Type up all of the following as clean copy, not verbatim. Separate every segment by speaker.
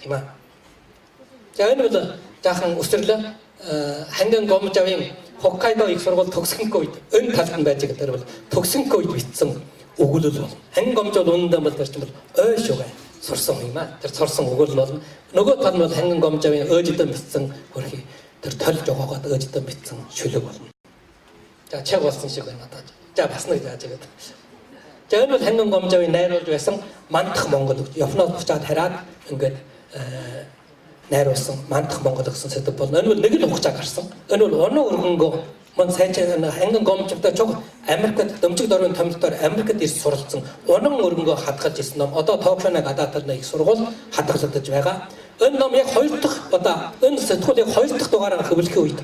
Speaker 1: тийм ээ. За энэ бол жаахан өсвөрлөө ханган гомжавын Хоккайдо их сургууль төгсгөнгүй үед энэ талд нь байж байгаа дээр бол төгсгөнгүй үед бичсэн өгүүлэл бол ханган гомж бол үнэндээ бол тэр чинь бол ой шугай сурсан юм аа. Тэр сурсан өгүүлэл бол нөгөө тал нь бол ханган гомжавын өөжөдөө бичсэн хөрхий тэр толж өгөөгөөд өөжөдөө бичсэн шүлэг болно. За чаг болсон шиг байна надад. За бас нэг зааж байгаа. За энэ бол ханган гомжавын найруулж байсан мандах Монгол Японоос буцаад хараад ингээд найруулсан мандах Монгол гэсэн сэдв бол энэ бол нэг л хугацаа гарсан. Энэ бол оноо өргөнгөө мөн сайжран ханган гомжтой чог Америкт дэмжиг дөрвийн томилтоор Америкт ирж суралцсан онон өргөнгөө хадгалж ирсэн ном одоо Токионы гадаадд их сургууль хадгалагдаж байгаа. Энэ ном яг 2 дахь одоо энэ сэтгүүл яг 2 дахь дугаараар хөвлөхийн үед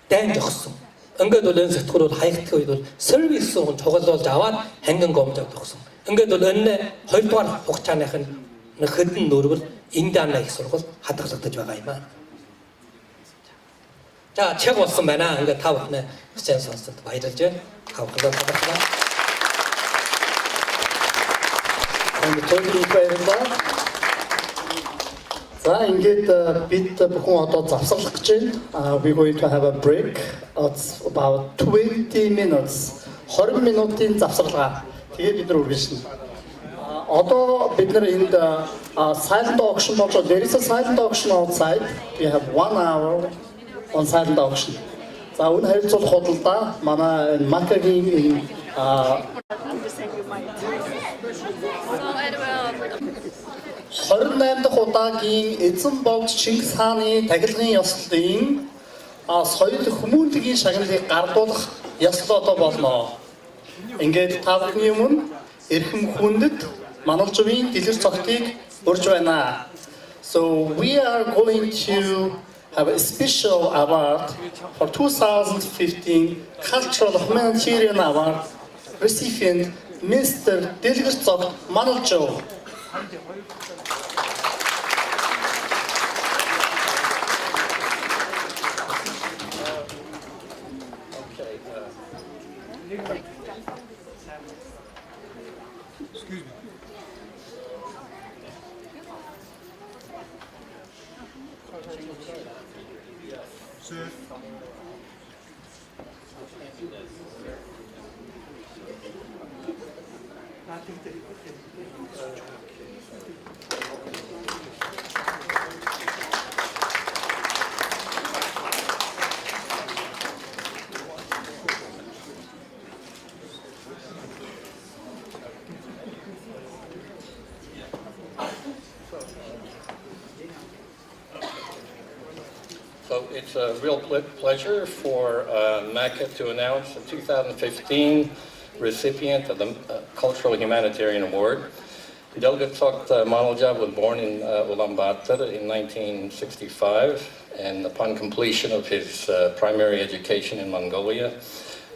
Speaker 1: дайн зогссон. Ингээд бол энэ сэтгүүл бол хаягдах үед бол сервис суун цуглуулж аваад ханган гомжод тогсон. Ингээд бол энэ 2 дугаар хугацааных нь хэдэн нөрвөл Индиана их сургууль хадгалагдаж байгаа юм аа. За чаг болсон байна. Ингээд та бүхэн хүссэн сонсолт баярлж байна. Та бүхэн баярлалаа.
Speaker 2: Өнөөдөр баярлалаа. За ингээд бид бүхэн одоо завсарлах гэж байна. We going to have a break. It's about 20 minutes. 20 минутын завсарлага. Тэгээд бид нар үргэлжлэнэ. Одоо бид нар энд silent auction болж байгаа. There is a silent auction outside. We have 1 hour on silent auction. За энэ харилцуулах худалдаа манай Макагийн 28 дахь удаагийн эзэн богд Чингис хааны тахилгын ёслолын соёл хүмүүнлэгийн шагналыг гардуулах ёслол одоо болно. Ингээд та бүхний өмнө эрхэм хүндэт Манолжовын дэлгэр цогтыг урьж байна. So we are going to have a special award for 2015 Cultural Humanitarian Award recipient Mr. Дэлгэр цогт Манолжов.
Speaker 3: So it's a real pleasure for MACA to announce the 2015 recipient of the Cultural Humanitarian Award. Delgatsok Manoljav was born in Ulaanbaatar in 1965, and upon completion of his primary education in Mongolia,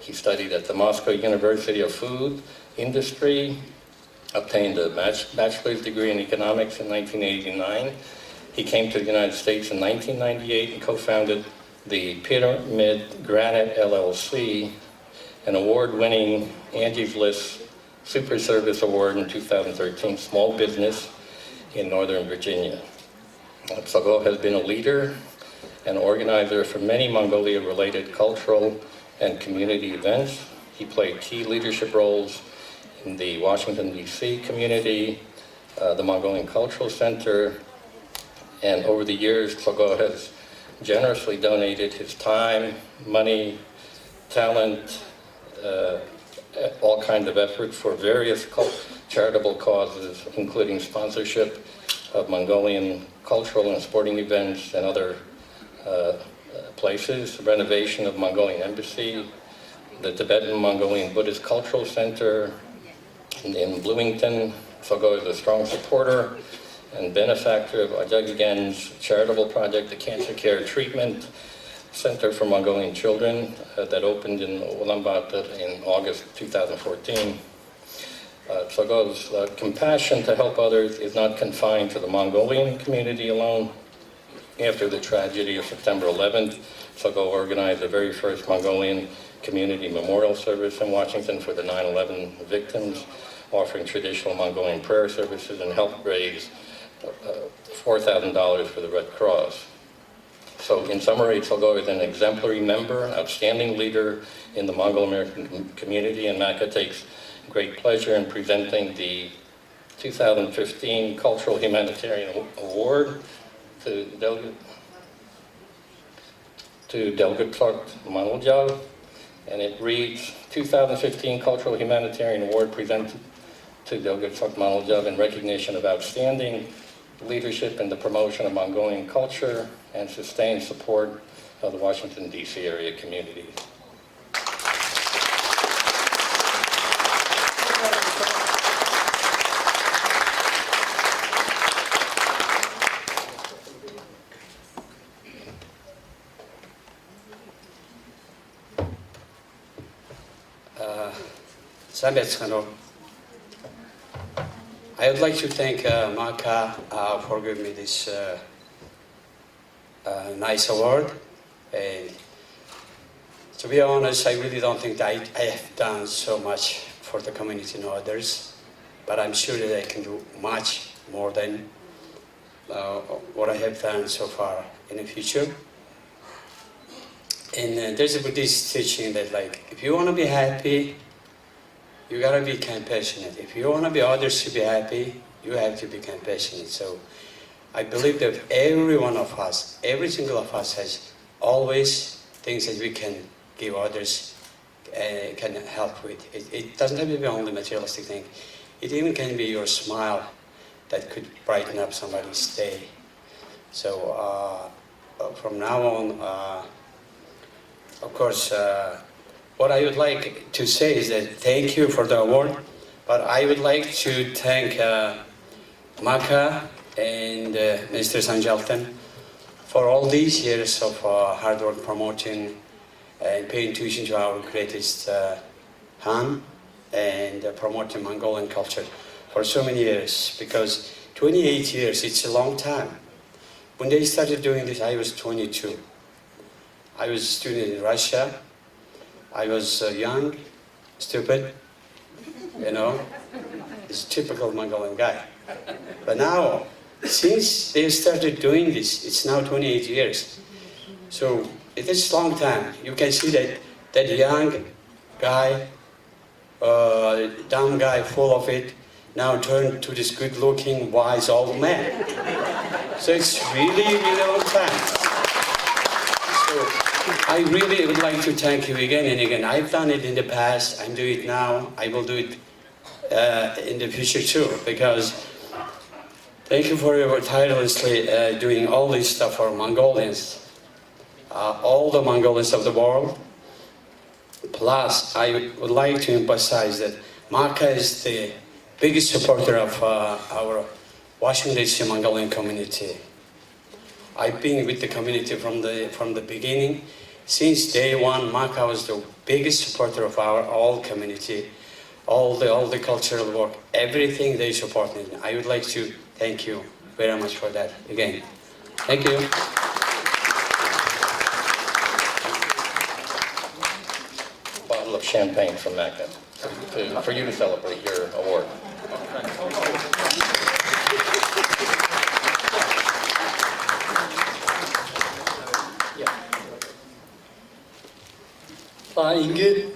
Speaker 3: he studied at the Moscow University of Food Industry, obtained a bachelor's degree in economics in 1989. He came to the United States in 1998 and co-founded the Pyramid Granite LLC, an award-winning Angie's List Super Service Award in 2013, small business in Northern Virginia. Tsago has been a leader and organizer for many Mongolia-related cultural and community events. He played key leadership roles in the Washington, D.C. community, the Mongolian Cultural Center, and over the years, Tsago has generously donated his time, money, talent, all kinds of effort for various charitable causes, including sponsorship of Mongolian cultural and sporting events and other places, renovation of Mongolian Embassy, the Tibetan Mongolian Buddhist Cultural Center in Bloomington. Tsago is a strong supporter and benefactor of Ajagigen's charitable project, the Cancer Care Treatment Center for Mongolian Children that opened in Ulaanbaatar in August 2014. Tsago's compassion to help others is not confined to the Mongolian community alone. After the tragedy of September 11th, Tsago organized the very first Mongolian community memorial service in Washington for the 9/11 victims, offering traditional Mongolian prayer services and help raise $4,000 for the Red Cross. So in summary, Tolgo is an exemplary member, outstanding leader in the Mongol American community, and MACA takes great pleasure in presenting the 2015 Cultural Humanitarian Award to Delgatok Manoljav, and it reads, 2015 Cultural Humanitarian Award presented to Delgatok Manoljav in recognition of outstanding leadership in the promotion of Mongolian culture and sustained support of the Washington, D.C. area community.
Speaker 4: I would like to thank MACA for giving me this nice award. And to be honest, I really don't think that I have done so much for the community and others, but I'm sure that I can do much more than what I have done so far in the future. And there's a Buddhist teaching that, like, if you want to be happy, you gotta be compassionate. If you want to be others to be happy, you have to be compassionate. So I believe that every one of us, every single of us has always things that we can give others, can help with. It doesn't have to be only materialistic thing. It even can be your smile that could brighten up somebody's day. So from now on, of course, what I would like to say is that thank you for the award, but I would like to thank MACA and Mr. Sanjaltan for all these years of hard work promoting and paying attention to our greatest Han and promoting Mongolian culture for so many years, because 28 years, it's a long time. When they started doing this, I was 22. I was a student in Russia. I was young, stupid, you know, it's a typical Mongolian guy. But now, since they started doing this, it's now 28 years. So it is a long time. You can see that young guy, dumb guy, full of it, now turned to this good-looking, wise old man. So it's really, really a long time. So I really would like to thank you again and again. I've done it in the past, I'm doing it now, I will do it in the future too, because thank you for your tirelessly doing all this stuff for Mongolians, all the Mongolians of the world. Plus, I would like to emphasize that MACA is the biggest supporter of our Washington, D.C. Mongolian community. I've been with the community from the beginning. Since day one, MACA was the biggest supporter of our all community, all the cultural work, everything they supported. I would like to thank you very much for that again. Thank you.
Speaker 3: A bottle of champagne from MACA for you to celebrate your award.
Speaker 2: Ингээд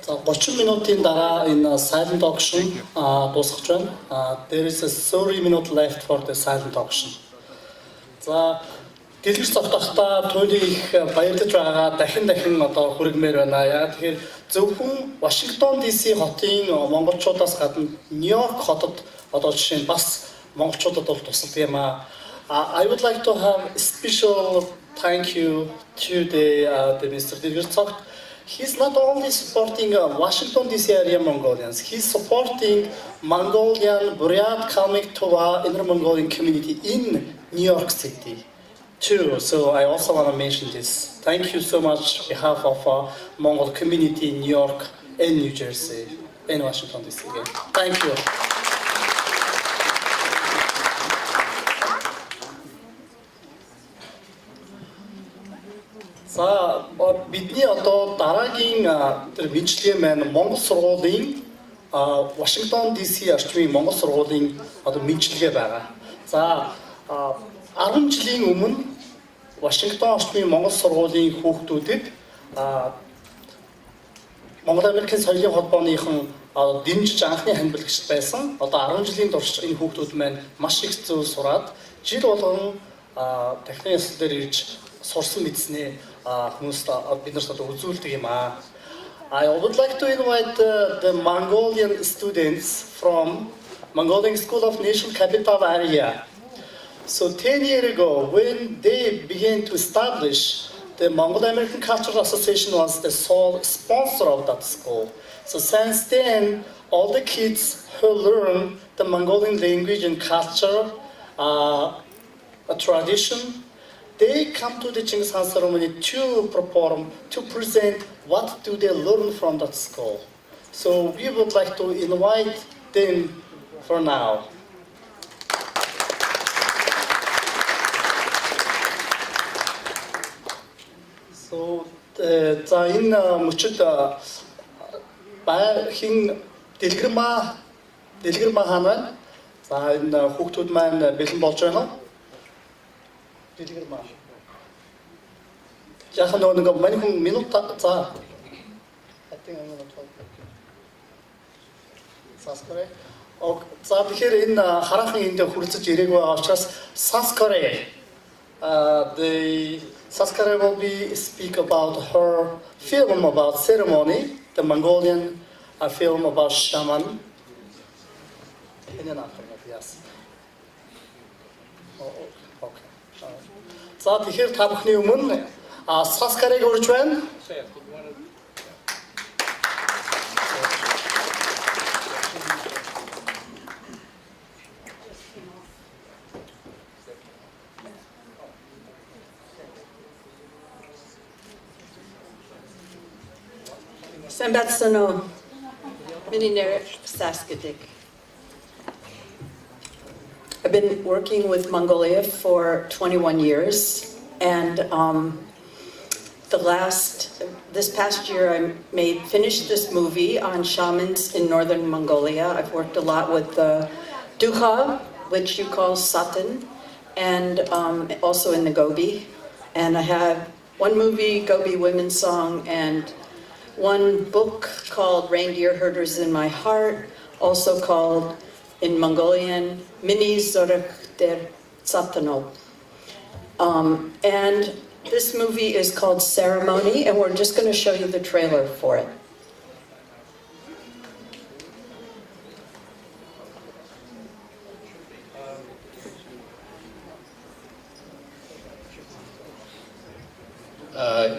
Speaker 2: 30 минутын дараа энэ silent auction дуусгаж байна. There is a 30 minute left for the silent auction. За дэлгэр цогтохтой туйлыг их баярлаж байгаа дахин одоо хүргэмээр байна. Яагаад тэгэхээр зөвхөн Вашингтон DC хотын монголчуудаас гадна Нью-Йорк хотод одоо жишээ нь бас монголчуудад бол тусалдаг юм аа. I would like to have a special thank you to the Mr. Dilgertsog. He's not only supporting Washington DC area Mongolians, he's supporting Mongolian, Buryat, Kalmyk, Tuva, Inner Mongolian community in New York City too. So I also want to mention this. Thank you so much on behalf of Mongol community in New York and New Jersey and Washington DC. Thank you. За бидний одоо дараагийн тэр мэдчилгээ маань Монгол сургуулийн Вашингтон DC орчмын Монгол сургуулийн одоо мэдчилгээ байгаа. За 10 жилийн өмнө Вашингтон орчмын Монгол сургуулийн хүүхдүүдэд Монгол Америкийн соёлын холбооныхон дэмжиж анхны хамбилагч байсан. Одоо 10 жилийн турш энэ хүүхдүүд маань маш их зүйл сураад жил болгон техникийн ёслол дээр ирж сурсан мэдснээ хүмүүст бид нарт одоо үзүүлдэг юм аа. I would like to invite the Mongolian students from Mongolian School of National Capital area. So 10 years ago, when they began to establish, the Mongol American Cultural Association was the sole sponsor of that school. So since then, all the kids who learn the Mongolian language and culture, a tradition, they come to the Chinggis Khaan ceremony to perform, to present what do they learn from that school. So we would like to invite them for now. So, за энэ мөчөд хин дэлгэрмаа хаан байна. За энэ хүүхдүүд маань бэлэн болж байна. Дэлгэрмаа. Яхан нэг мань хүн минут за. I think I'm going to talk. Саскорэ. За тэгэхээр энэ хараахан энд хүрэлцэж ирээгүй байгаа учраас Саскорэ. The Saskara will be speak about her film about ceremony, the Mongolian film about shaman. Yes. Okay. За тэгэхээр та бүхний өмнө Saskara-г урьж байна.
Speaker 5: Sambatsono Mininere Saskadik. I've been working with Mongolia for 21 years, and this past year I finished this movie on shamans in northern Mongolia. I've worked a lot with the Duha, which you call Satan, and also in the Gobi. And I have one movie, Gobi Women's Song, and one book called Reindeer Herders in My Heart, also called in Mongolian Mini Zorak der Satano. And this movie is called Ceremony, and we're just going to show you the trailer for it.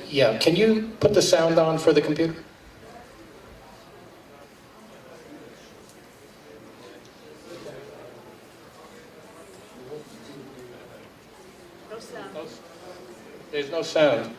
Speaker 6: Yeah, can you put the sound on for the computer?
Speaker 5: No sound.
Speaker 6: There's no sound.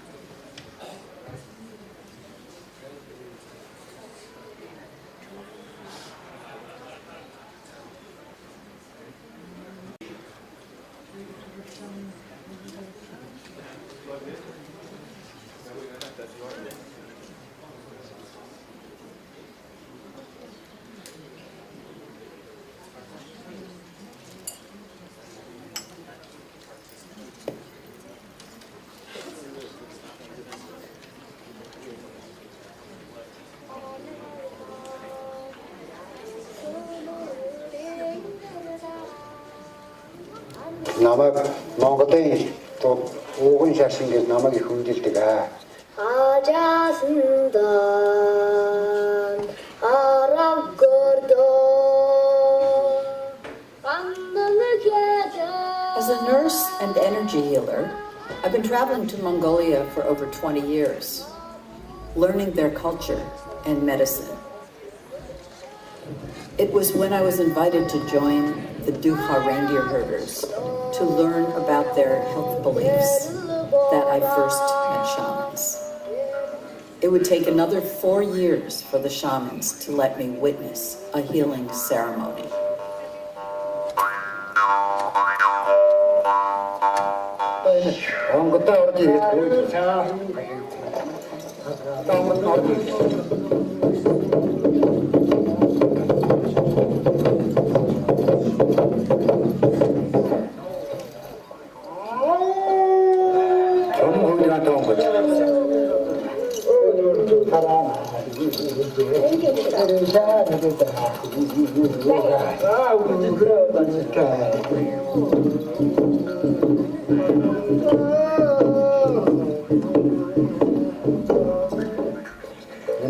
Speaker 7: 남학 Монголын ууган шашин гэж намайг их хүндэлдэг аа. Ажаасандан араггордо.
Speaker 5: As a nurse and energy healer, I've been traveling to Mongolia for over 20 years, learning their culture and medicine. It was when I was invited to join the Duha reindeer herders to learn about their health beliefs that I first met shamans. It would take another 4 years for the shamans to let me witness a healing ceremony.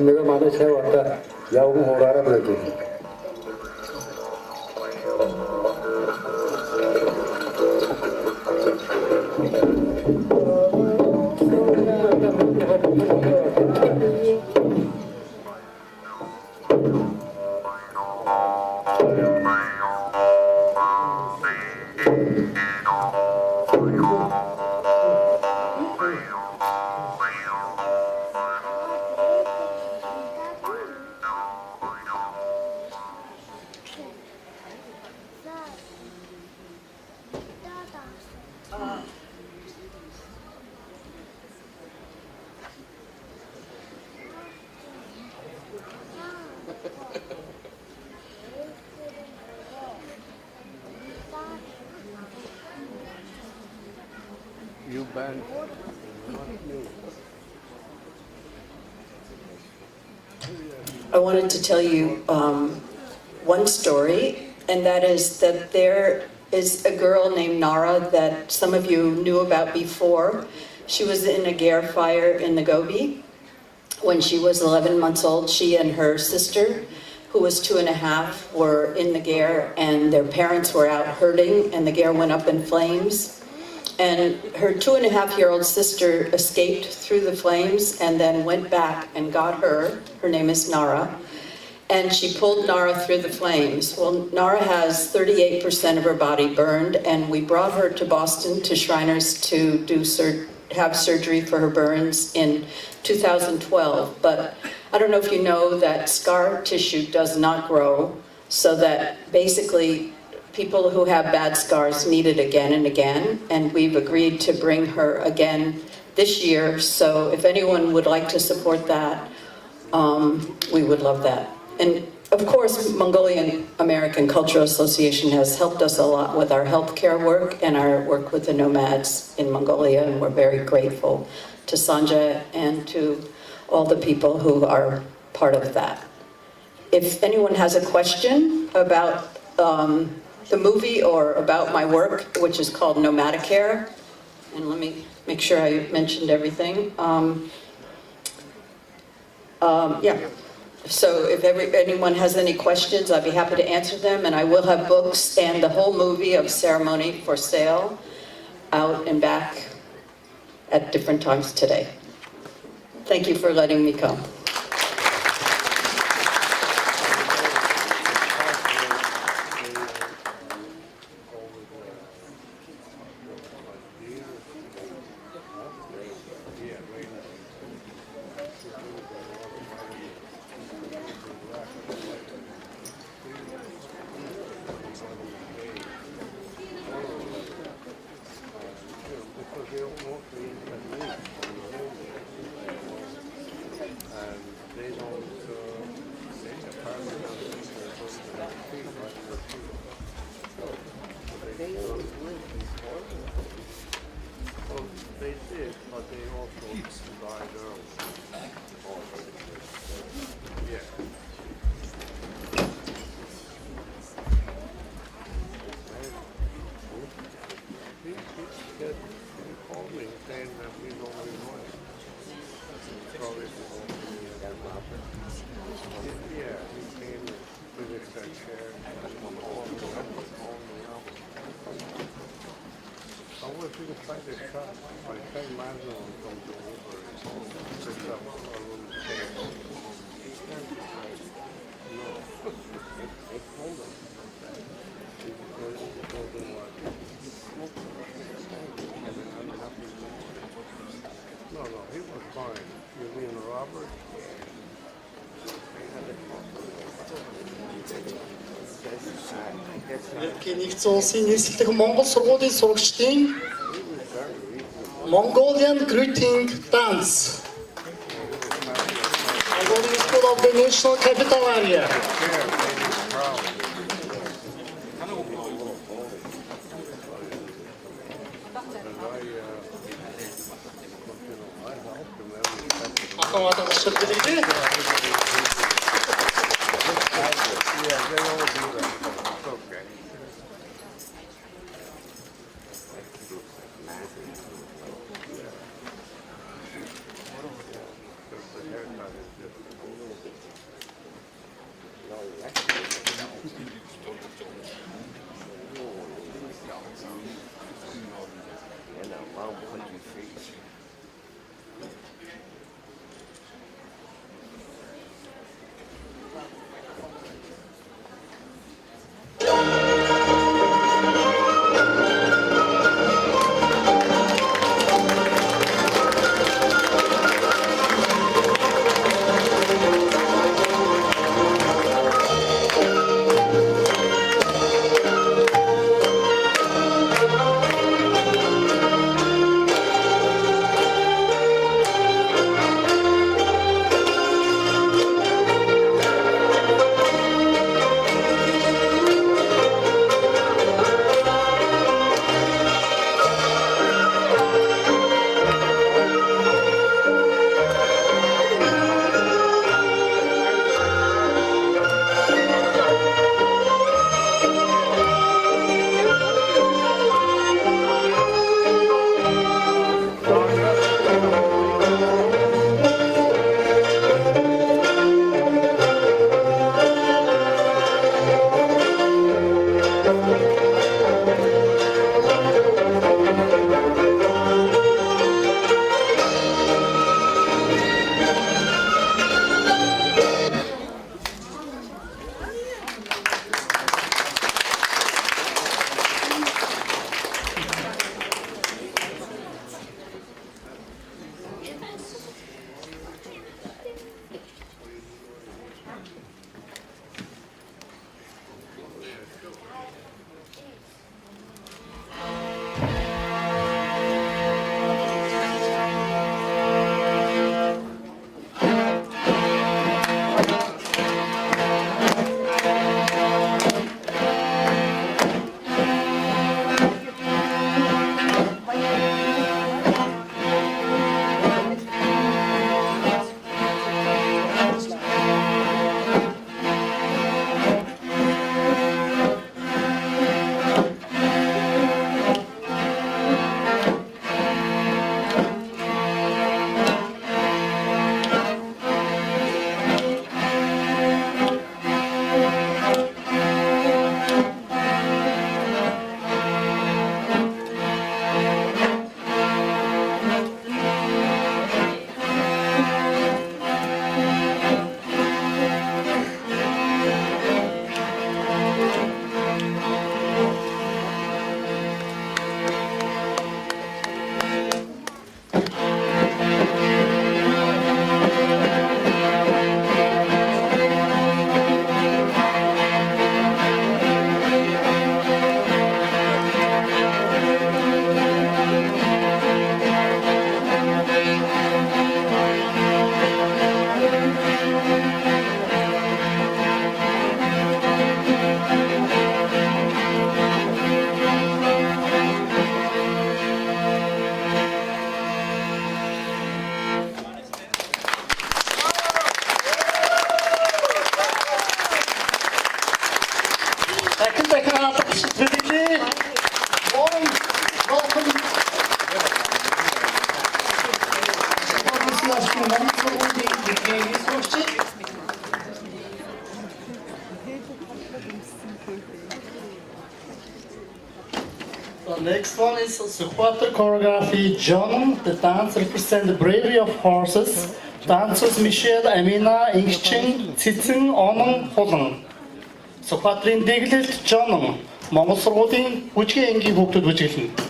Speaker 7: 내가 많이 세웠다. 야구 호가라 그러지.
Speaker 5: I wanted to tell you one story, and that is that there is a girl named Nara that some of you knew about before. She was in a Gare fire in the Gobi. When she was 11 months old, she and her sister, who was 2.5, were in the Gare, and their parents were out herding, and the Gare went up in flames. And her 2.5-year-old sister escaped through the flames and then went back and got her. Her name is Nara. And she pulled Nara through the flames. Well, Nara has 38% of her body burned, and we brought her to Boston to Shriners to have surgery for her burns in 2012. But I don't know if you know that scar tissue does not grow, so that basically people who have bad scars need it again and again, and we've agreed to bring her again this year. So if anyone would like to support that, we would love that. And of course, Mongolian American Cultural Association has helped us a lot with our healthcare work and our work with the nomads in Mongolia, and we're very grateful to Sanjay and to all the people who are part of that. If anyone has a question about the movie or about my work, which is called Nomadicare, and let me make sure I mentioned everything. Yeah. So if anyone has any questions, I'd be happy to answer them, and I will have books and the whole movie of Ceremony for sale out and back at different times today. Thank you for letting me come.
Speaker 2: Америкийн нэгдсэн улсын нийслэлдэх Монгол сургуулийн сурагчдын Mongolian Greeting Dance. Mongolian School of the National Capital Area. Ахмад Ашрдилээ. The next one is Sukhwatra choreography. John, the dance represents the bravery of horses. Dancers Michelle, Amina, Ingchen, Цэцэн, Онон, Хулан. Sukhwaтрын дэглэлт John, Монгол сургуулийн хүчгийн ангийн хүүхдүүд бүжиглэнэ.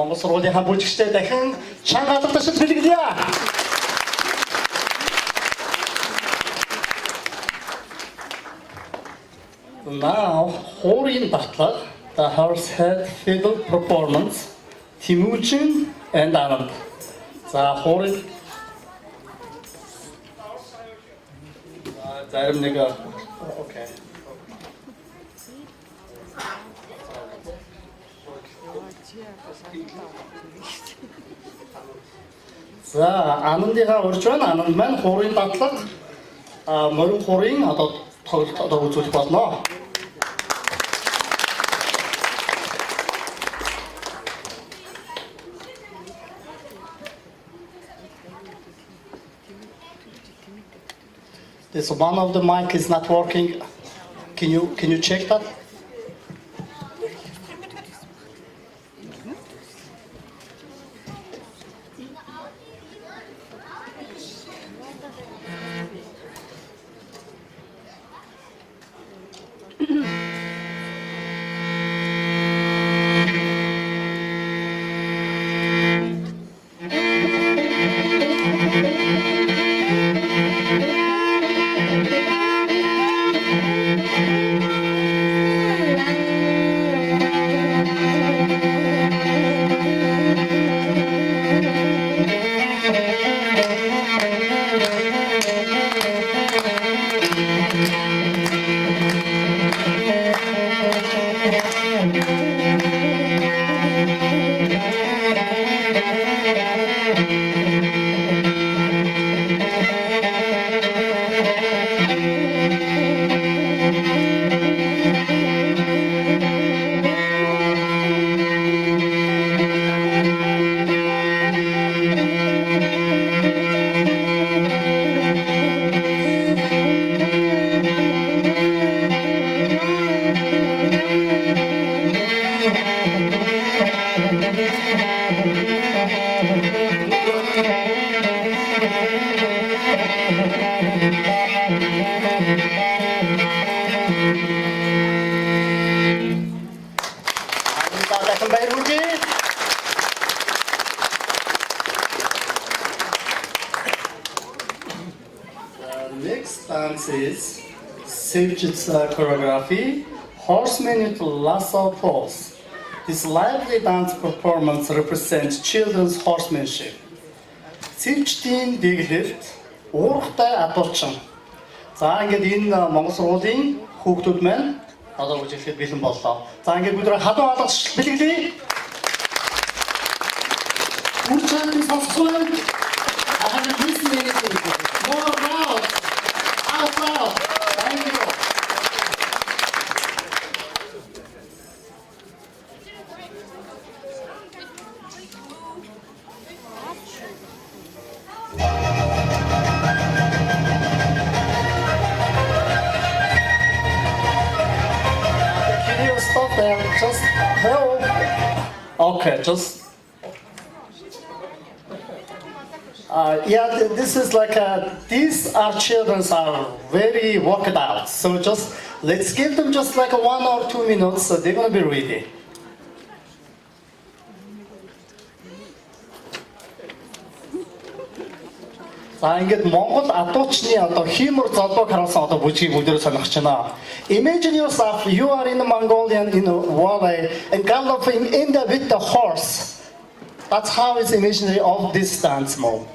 Speaker 2: Монгол сургуулийнхаа бүлэгчтэй дахин чанга алгадашд бэлгэлье. Now, Horin Batler, the horsehead fiddle performance, Timuchin and Anand. За Horin. Зарим нэг окей. За Анандыгаа урьж байна. Ананд маань Horin Батлаг морин Horin одоо тоглолтоо үзүүлэх болно. This one of the mic is not working. Can you check that? Next dance is Sivjit's choreography, Horseman with Lasso Pose. This lively dance performance represents children's horsemanship. Сивжтийн дэглэлт уурхтай адуулчин. За ингээд энэ Монгол сургуулийн хүүхдүүд маань одоо үжилхэд бэлэн боллоо. За ингээд бүгд хадуу алгаж бэлгэлээ. Үрчэн сонсгоо. I haven't listened to anything. More loud. Out loud. Thank you. Can you stop there? Just help. Okay, just. This is like these our children are very worked out. So just let's give them just like 1 or 2 minutes. So they're gonna be ready. За ингээд Монгол адуучны одоо хиймэр золбог харуулсан одоо бүжгийг бүгдээр сонирхож байна. Imagine yourself, you are in the Mongolian in a valley and galloping in the with the horse. That's how it's imaginary of this dance move.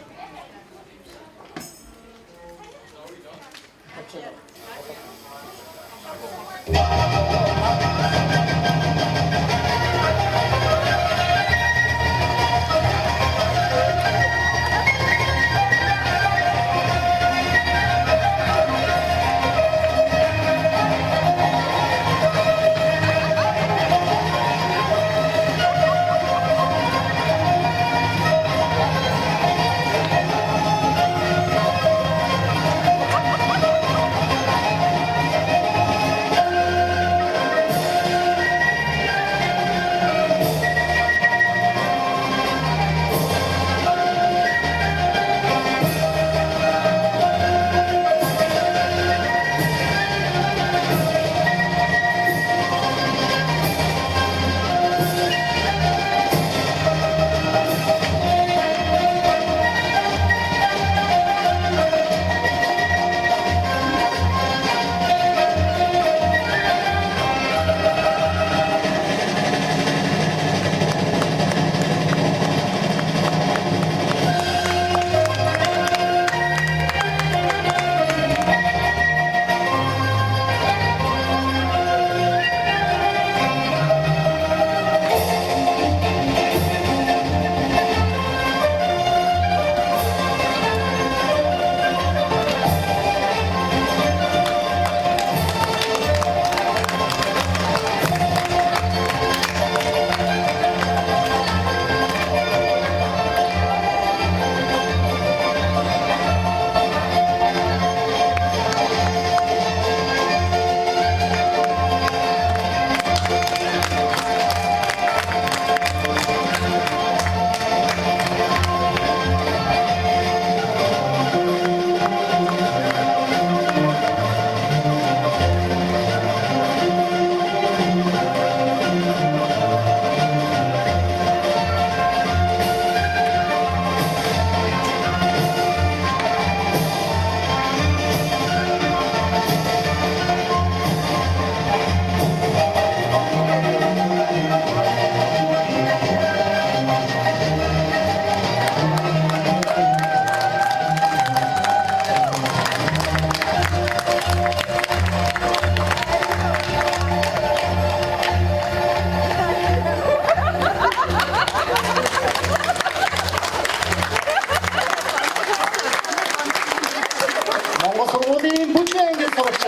Speaker 2: Монгол сургуулийн бүжгийн ангид сурагч.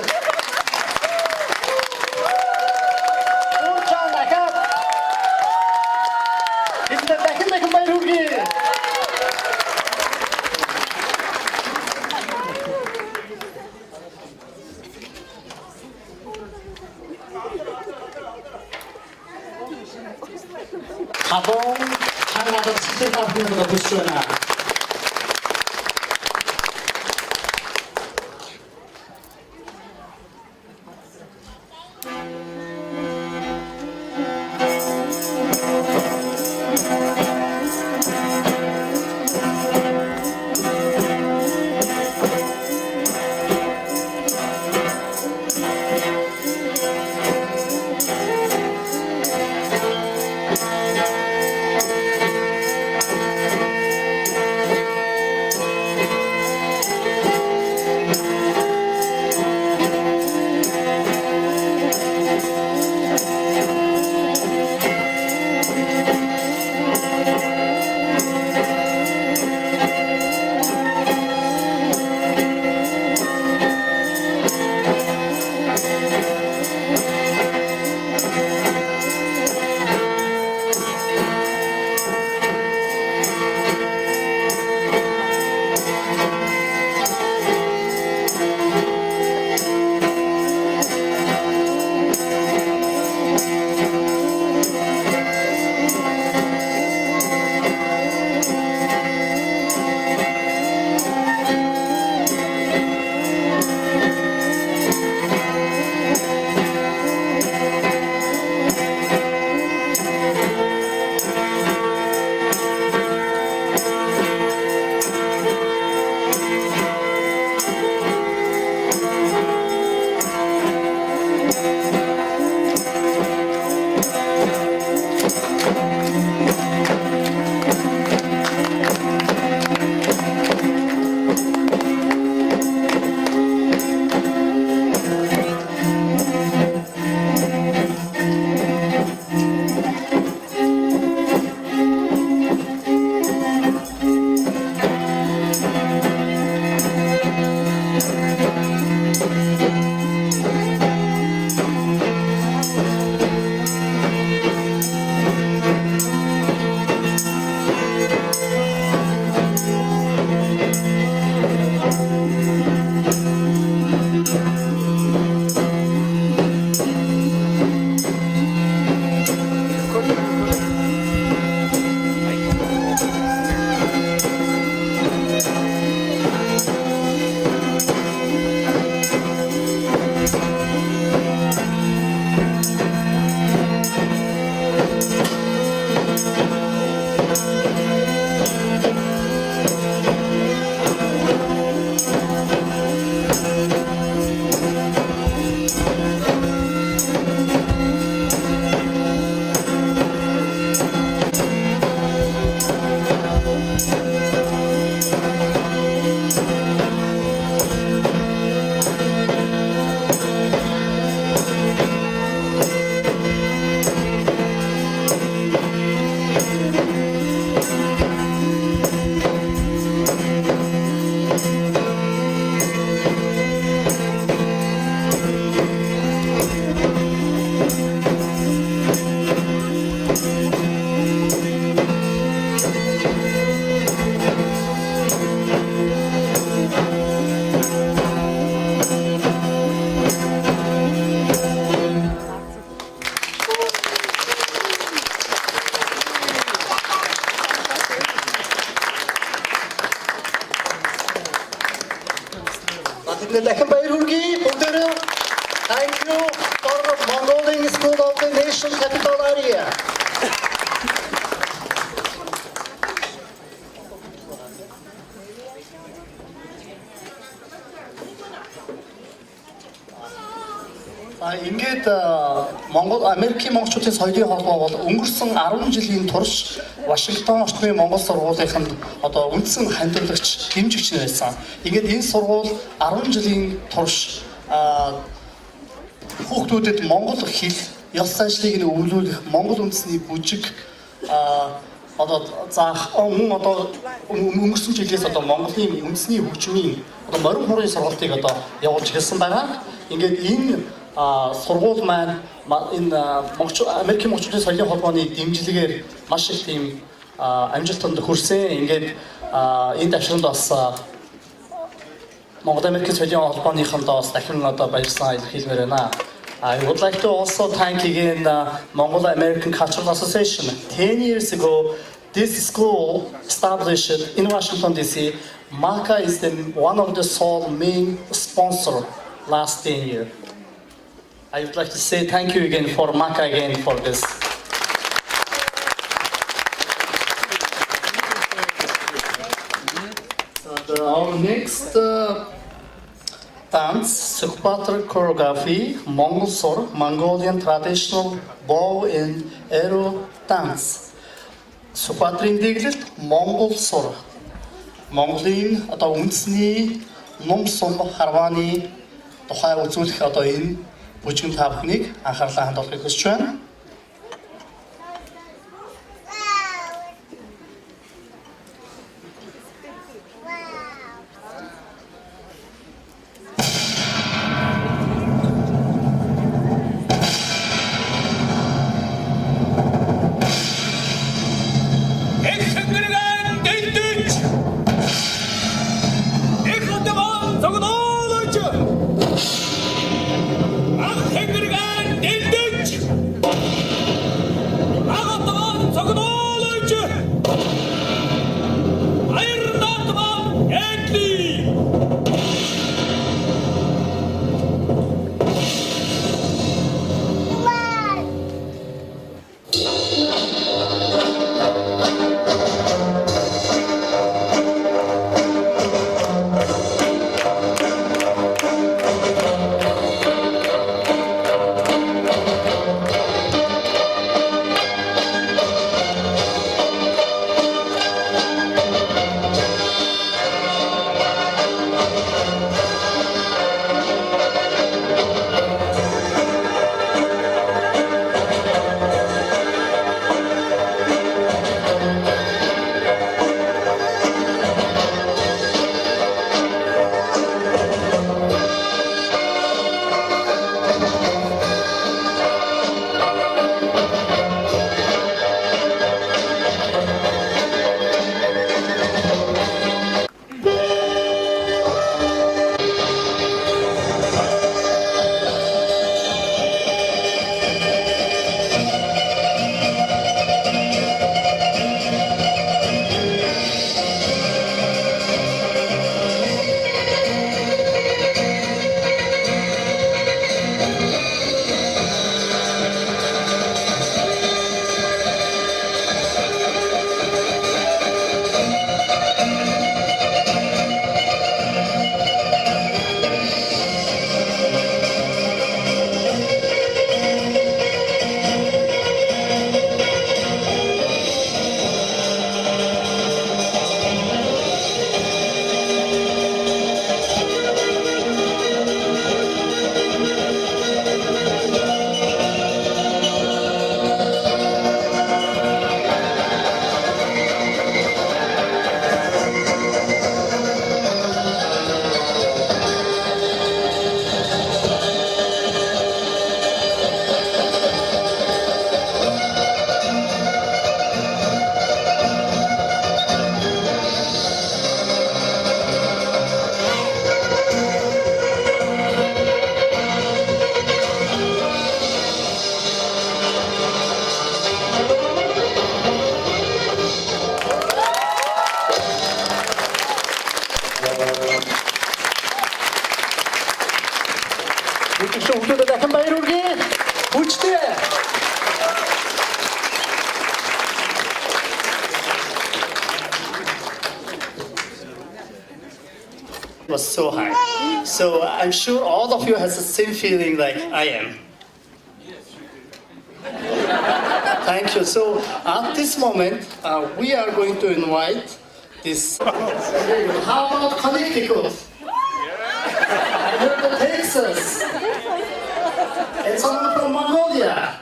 Speaker 2: Уучаан дахиад эндээ дахин баяр хүргэе. 가봉 장나도 치킨 같은 거 보시오나. дахин баяр хүргэе. Бүгдээрээ thank you for Mongolian School of the Nation Capital Area. Ингээд Монгол Америкийн монголчуудын соёлын холбоо бол өнгөрсөн 10 жилийн турш Вашингтон орчмын Монгол сургуулийнханд одоо үндсэн хандлагч дэмжигч байсан. Ингээд энэ сургууль 10 жилийн турш хүүхдүүдэд монгол хэл, ёс заншлыг нь өвлүүлэх монгол үндэсний бүжиг одоо заах одоо өнгөрсөн жилээс одоо Монголын үндэсний хөгжмийн одоо морин хурын сургалтыг одоо явуулж эхэлсэн байгаа. Ингээд энэ сургууль маань энэ Америкийн монголчуудын соёлын холбооны дэмжлэгээр маш их тийм амжилтанд хүрсэн. Ингээд энэ давшранд бас Монгол-Америкийн соёлын холбооныхондоо бас дахин одоо баярсан илэрхийлмээр байна. I would like to also thank again Mongol-American Cultural Association. 10 years ago, this school established in Washington, D.C. MACA is one of the sole main sponsor last 10 years. I would like to say thank you again for MACA again for this. And our next dance, Sukpatra choreography, Mongolian traditional bow and arrow dance. Sukpatrын дэглэлт Монгол сур. Монголын одоо үндэсний ном сум харвааны тухай үзүүлэх одоо энэ бүжгэн та бүхнийг анхаарлаа хандуулахыг хүсэж байна. Was so high. So I'm sure all of you has the same feeling like I am. Thank you. So at this moment, we are going to invite this. How about Connecticut? Texas. And someone from Mongolia.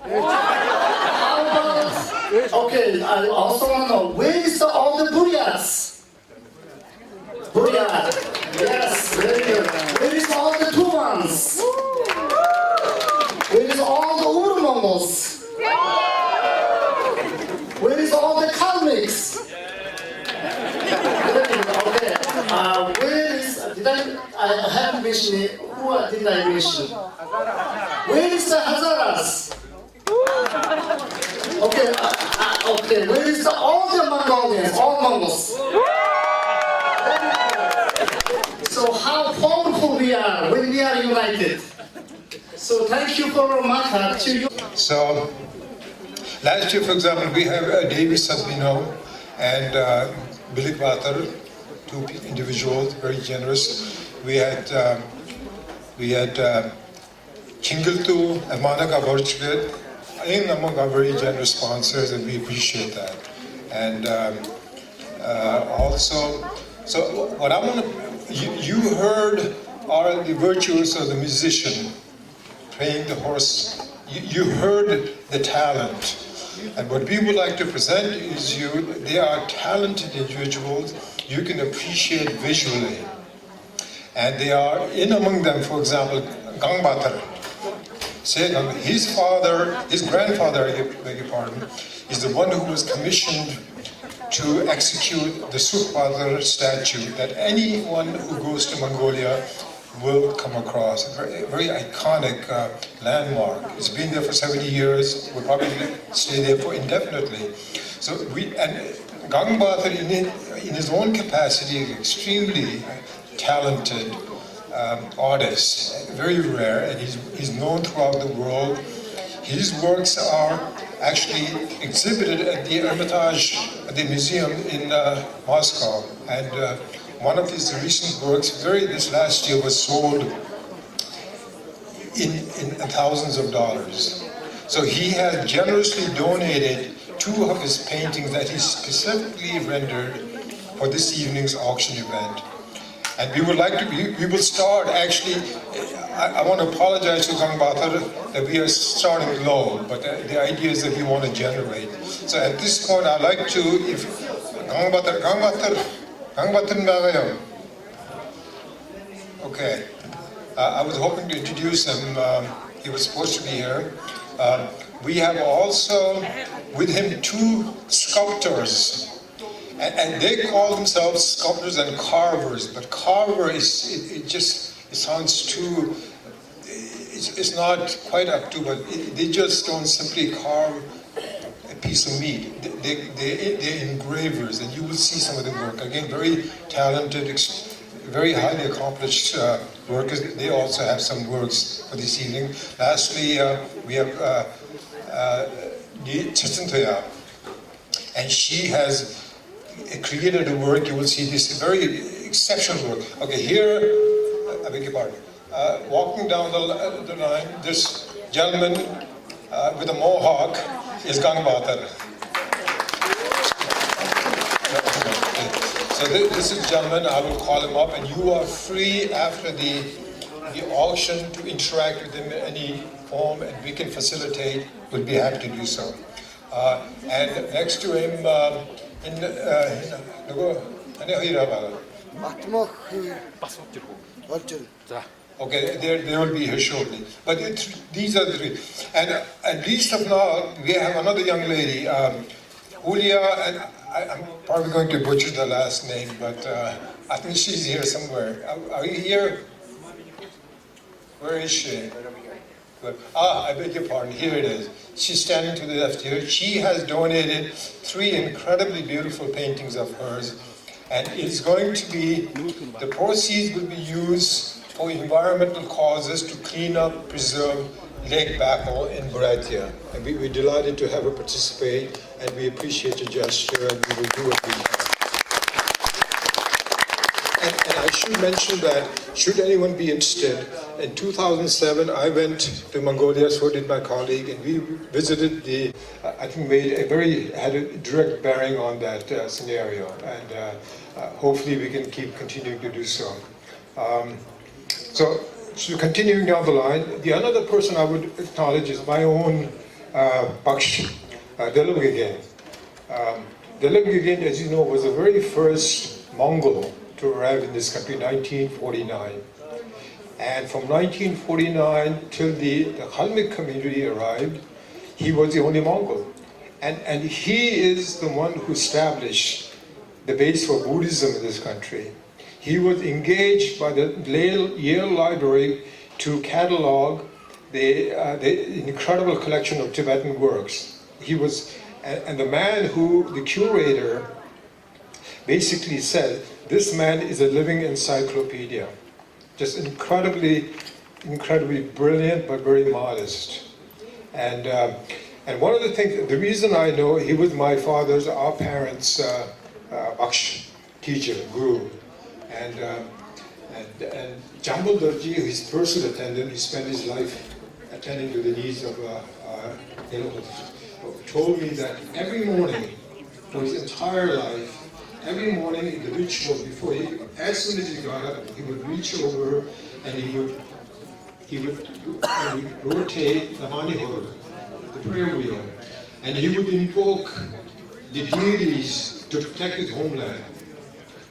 Speaker 2: How about? Okay, I also want to know where is all the booty? Khans? Where is all the Ur-Mongols? Where is all the Kalmyks? Okay. Where is, I haven't mentioned it. Who did I mention? Where is the Hazaras? Okay, okay. Where is all the Mongolians, all Mongols? So how powerful we are when we are united. So thank you for Maka to you.
Speaker 8: So last year, for example, we have David Sabino and Bilik Batar, two individuals, very generous. We had Chingiltu and Manaka Borchgit, among our very generous sponsors, and we appreciate that. And also, so what I want to, you heard are the virtues of the musician playing the horse. You heard the talent. And what we would like to present is they are talented individuals you can appreciate visually. And they are in among them, for example, Gangbatar. His grandfather, I beg your pardon, is the one who was commissioned to execute the Sukhpadar statue that anyone who goes to Mongolia will come across. A very iconic landmark. It's been there for 70 years. We'll probably stay there for indefinitely. So Gangbatar, in his own capacity, is extremely talented artist, very rare, and he's known throughout the world. His works are actually exhibited at the Hermitage, at the museum in Moscow. And one of his recent works, this last year, was sold in thousands of dollars. So he has generously donated 2 of his paintings that he specifically rendered for this evening's auction event. And we will start actually, I want to apologize to Gangbatar that we are starting low, but the idea is that we want to generate. So at this point, I'd like to, if Gangbatar Nagayo. Okay. I was hoping to introduce him. He was supposed to be here. We have also with him 2 sculptors. And they call themselves sculptors and carvers, but carver it sounds too, it's not quite up to, but they just don't simply carve a piece of meat. They're engravers, and you will see some of the work. Again, very talented, very highly accomplished workers. They also have some works for this evening. Lastly, we have Chisintoya, and she has created a work. You will see this very exceptional work. Okay, here, I beg your pardon. Walking down the line, this gentleman with a mohawk is Gangbatar. So this is a gentleman. I will call him up, and you are free after the auction to interact with him in any form, and we can facilitate. We'll be happy to do so. And next to him, okay, they will be here shortly. But these are the 3. And least of all, we have another young lady, Julia, and I'm probably going to butcher the last name, but I think she's here somewhere. Are you here? Where is she? I beg your pardon, here it is. She's standing to the left here. She has donated 3 incredibly beautiful paintings of hers, and it's going to be, the proceeds will be used for environmental causes to clean up, preserve Lake Baikal in Buryatia. And we're delighted to have her participate, and we appreciate your gesture, and we will do what we can. And I should mention that, should anyone be interested, in 2007 I went to Mongolia, so did my colleague, and we visited I think had a direct bearing on that scenario, and hopefully we can keep continuing to do so. So continuing down the line, the another person I would acknowledge is my own Baksh, Delugagin. Delugagin, as you know, was the very first Mongol to arrive in this country in 1949. And from 1949 till the Kalmyk community arrived, he was the only Mongol. And he is the one who established the base for Buddhism in this country. He was engaged by the Yale Library to catalog the incredible collection of Tibetan works. He was, and the man who, the curator, basically said, this man is a living encyclopedia. Just incredibly brilliant, but very modest. And one of the things, the reason I know, he was my father's, our parents' Baksh teacher, guru. And Jambal Darji, his personal attendant, he spent his life attending to the needs of told me that every morning, for his entire life, every morning the ritual before as soon as he got up, he would reach over and he would rotate the manihor, the prayer wheel, and he would invoke the deities to protect his homeland,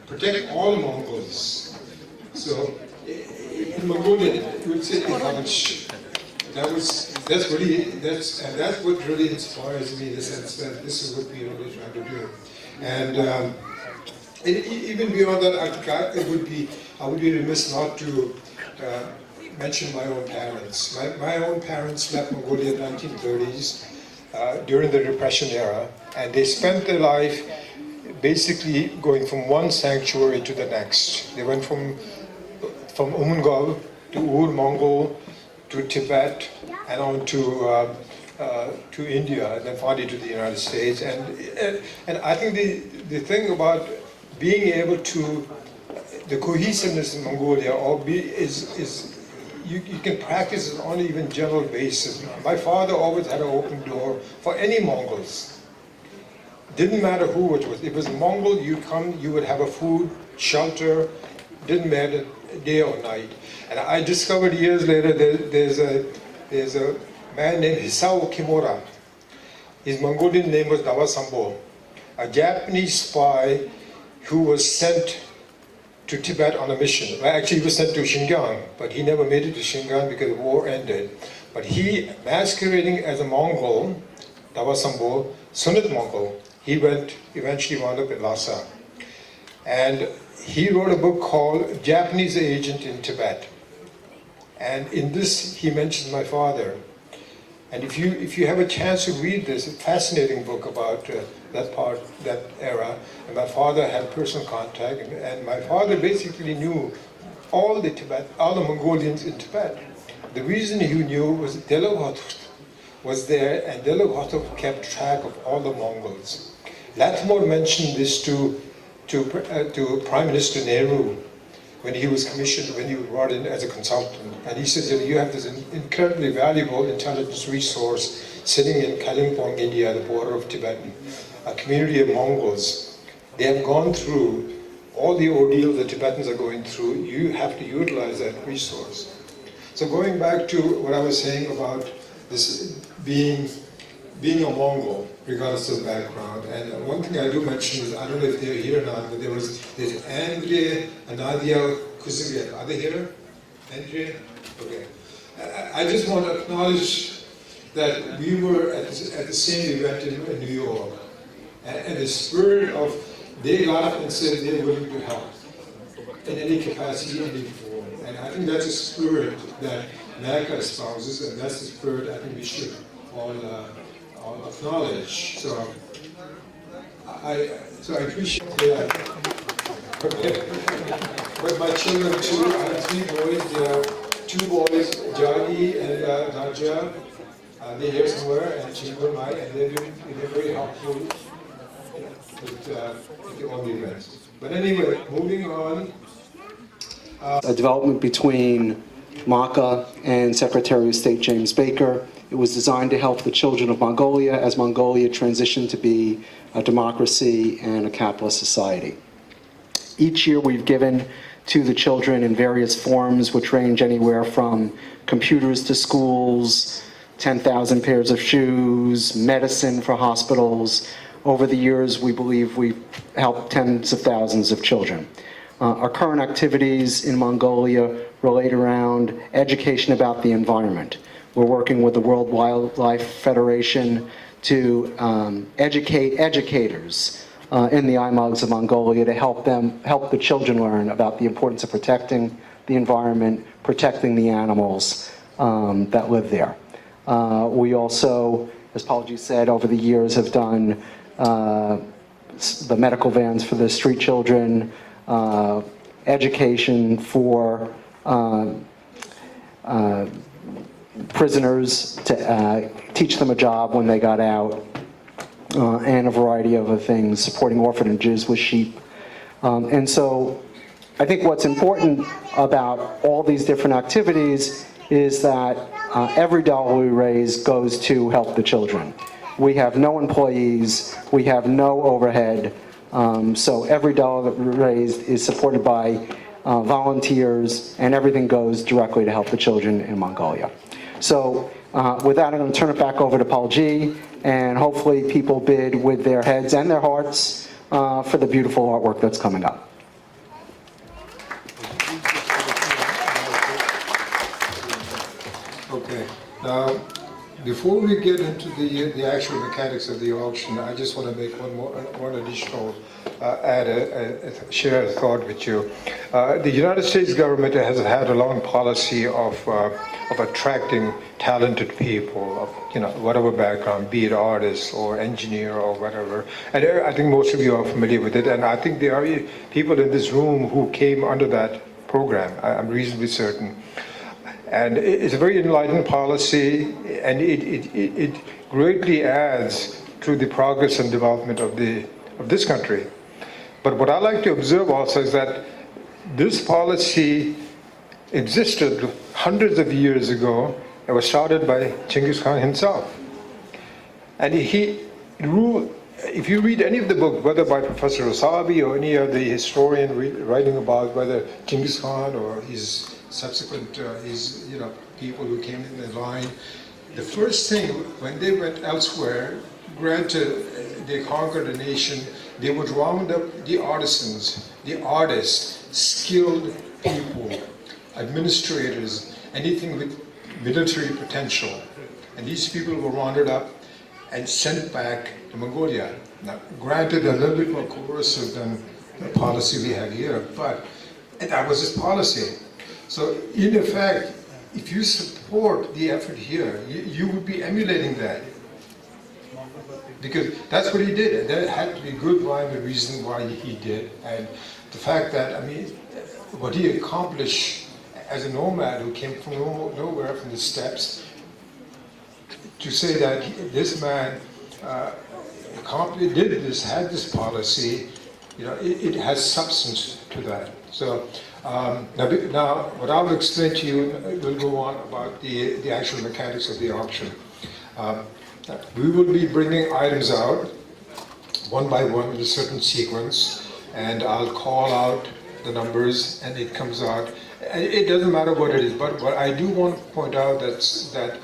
Speaker 8: protect all Mongols. So in Mongolian, you would say that's what really inspires me, in the sense that this is what we are really trying to do. And even beyond that, I would be remiss not to mention my own parents. My own parents left Mongolia in the 1930s during the Repression era, and they spent their life basically going from one sanctuary to the next. They went from Mongol to Ur-Mongol to Tibet and on to India, and then finally to the United States. And I think the thing about being able to, the cohesiveness in Mongolia you can practice it on an even general basis. My father always had an open door for any Mongols. Didn't matter who it was. If it was Mongol, you come, you would have a food, shelter, didn't matter day or night. And I discovered years later there's a man named Hisao Kimura. His Mongolian name was Dawasambo, a Japanese spy who was sent to Tibet on a mission. Well, actually, he was sent to Xinjiang, but he never made it to Xinjiang because the war ended. But he, masquerading as a Mongol, Dawasambo, Sunit Mongol, he eventually wound up in Lhasa. And he wrote a book called Japanese Agent in Tibet. And in this, he mentions my father. And if you have a chance to read this, a fascinating book about that era, and my father had personal contact, and my father basically knew all the Mongolians in Tibet. The reason he knew was Deloghatov was there, and Deloghatov kept track of all the Mongols. Lattimore mentioned this to Prime Minister Nehru when he was commissioned, when he was brought in as a consultant. And he said, you have this incredibly valuable intelligence resource sitting in Kalimpong, India, the border of Tibet, a community of Mongols. They have gone through all the ordeal the Tibetans are going through. You have to utilize that resource. So going back to what I was saying about this being a Mongol, regardless of the background. And one thing I do mention is, I don't know if they're here or not, but there's Andrea and Nadia Kuziviak. Are they here? Andrea? Okay. I just want to acknowledge that we were at the same event in New York. And the spirit of, they got up and said they're willing to help in any capacity, any form. And I think that's a spirit that America espouses, and that's the spirit I think we should all acknowledge. So I appreciate that. But my children too, I have 3 boys. There are 2 boys, Jagi and Naja. They're here somewhere, and Chinggis Khaan, and they're very helpful with all the events. But anyway, moving on.
Speaker 9: A development between MACA and Secretary of State James Baker. It was designed to help the children of Mongolia as Mongolia transitioned to be a democracy and a capitalist society. Each year we've given to the children in various forms, which range anywhere from computers to schools, 10,000 pairs of shoes, medicine for hospitals. Over the years, we believe we've helped tens of thousands of children. Our current activities in Mongolia relate around education about the environment. We're working with the World Wildlife Federation to educate educators in the IMOGs of Mongolia to help the children learn about the importance of protecting the environment, protecting the animals that live there. We also, as Paulji said, over the years have done the medical vans for the street children, education for prisoners to teach them a job when they got out, and a variety of other things, supporting orphanages with sheep. And so I think what's important about all these different activities is that every dollar we raise goes to help the children. We have no employees, we have no overhead, so every dollar that we raised is supported by volunteers, and everything goes directly to help the children in Mongolia. So with that, I'm going to turn it back over to Paulji, and hopefully people bid with their heads and their hearts for the beautiful artwork that's coming up.
Speaker 8: Okay. Now, before we get into the actual mechanics of the auction, I just want to make one additional share a thought with you. The United States government has had a long policy of attracting talented people of whatever background, be it artists or engineer or whatever. And I think most of you are familiar with it. And I think there are people in this room who came under that program. I'm reasonably certain. And it's a very enlightened policy, and it greatly adds to the progress and development of this country. But what I like to observe also is that this policy existed hundreds of years ago. It was started by Chinggis Khan himself. And he ruled, if you read any of the book, whether by Professor Wasabi or any of the historian writing about whether Chinggis Khan or his subsequent people who came in the line, the first thing when they went elsewhere, granted they conquered a nation, they would round up the artisans, the artists, skilled people, administrators, anything with military potential. And these people were rounded up and sent back to Mongolia. Now, granted, a little bit more coercive than the policy we have here, but that was his policy. So, in effect, if you support the effort here, you would be emulating that. Because that's what he did. And there had to be good rhyme and reason why he did. And the fact that, what he accomplished as a nomad who came from nowhere, from the steppes, to say that this man did this, had this policy, it has substance to that. So now what I will explain to you will go on about the actual mechanics of the auction. We will be bringing items out one by one in a certain sequence, and I'll call out the numbers and it comes out. It doesn't matter what it is, but what I do want to point out that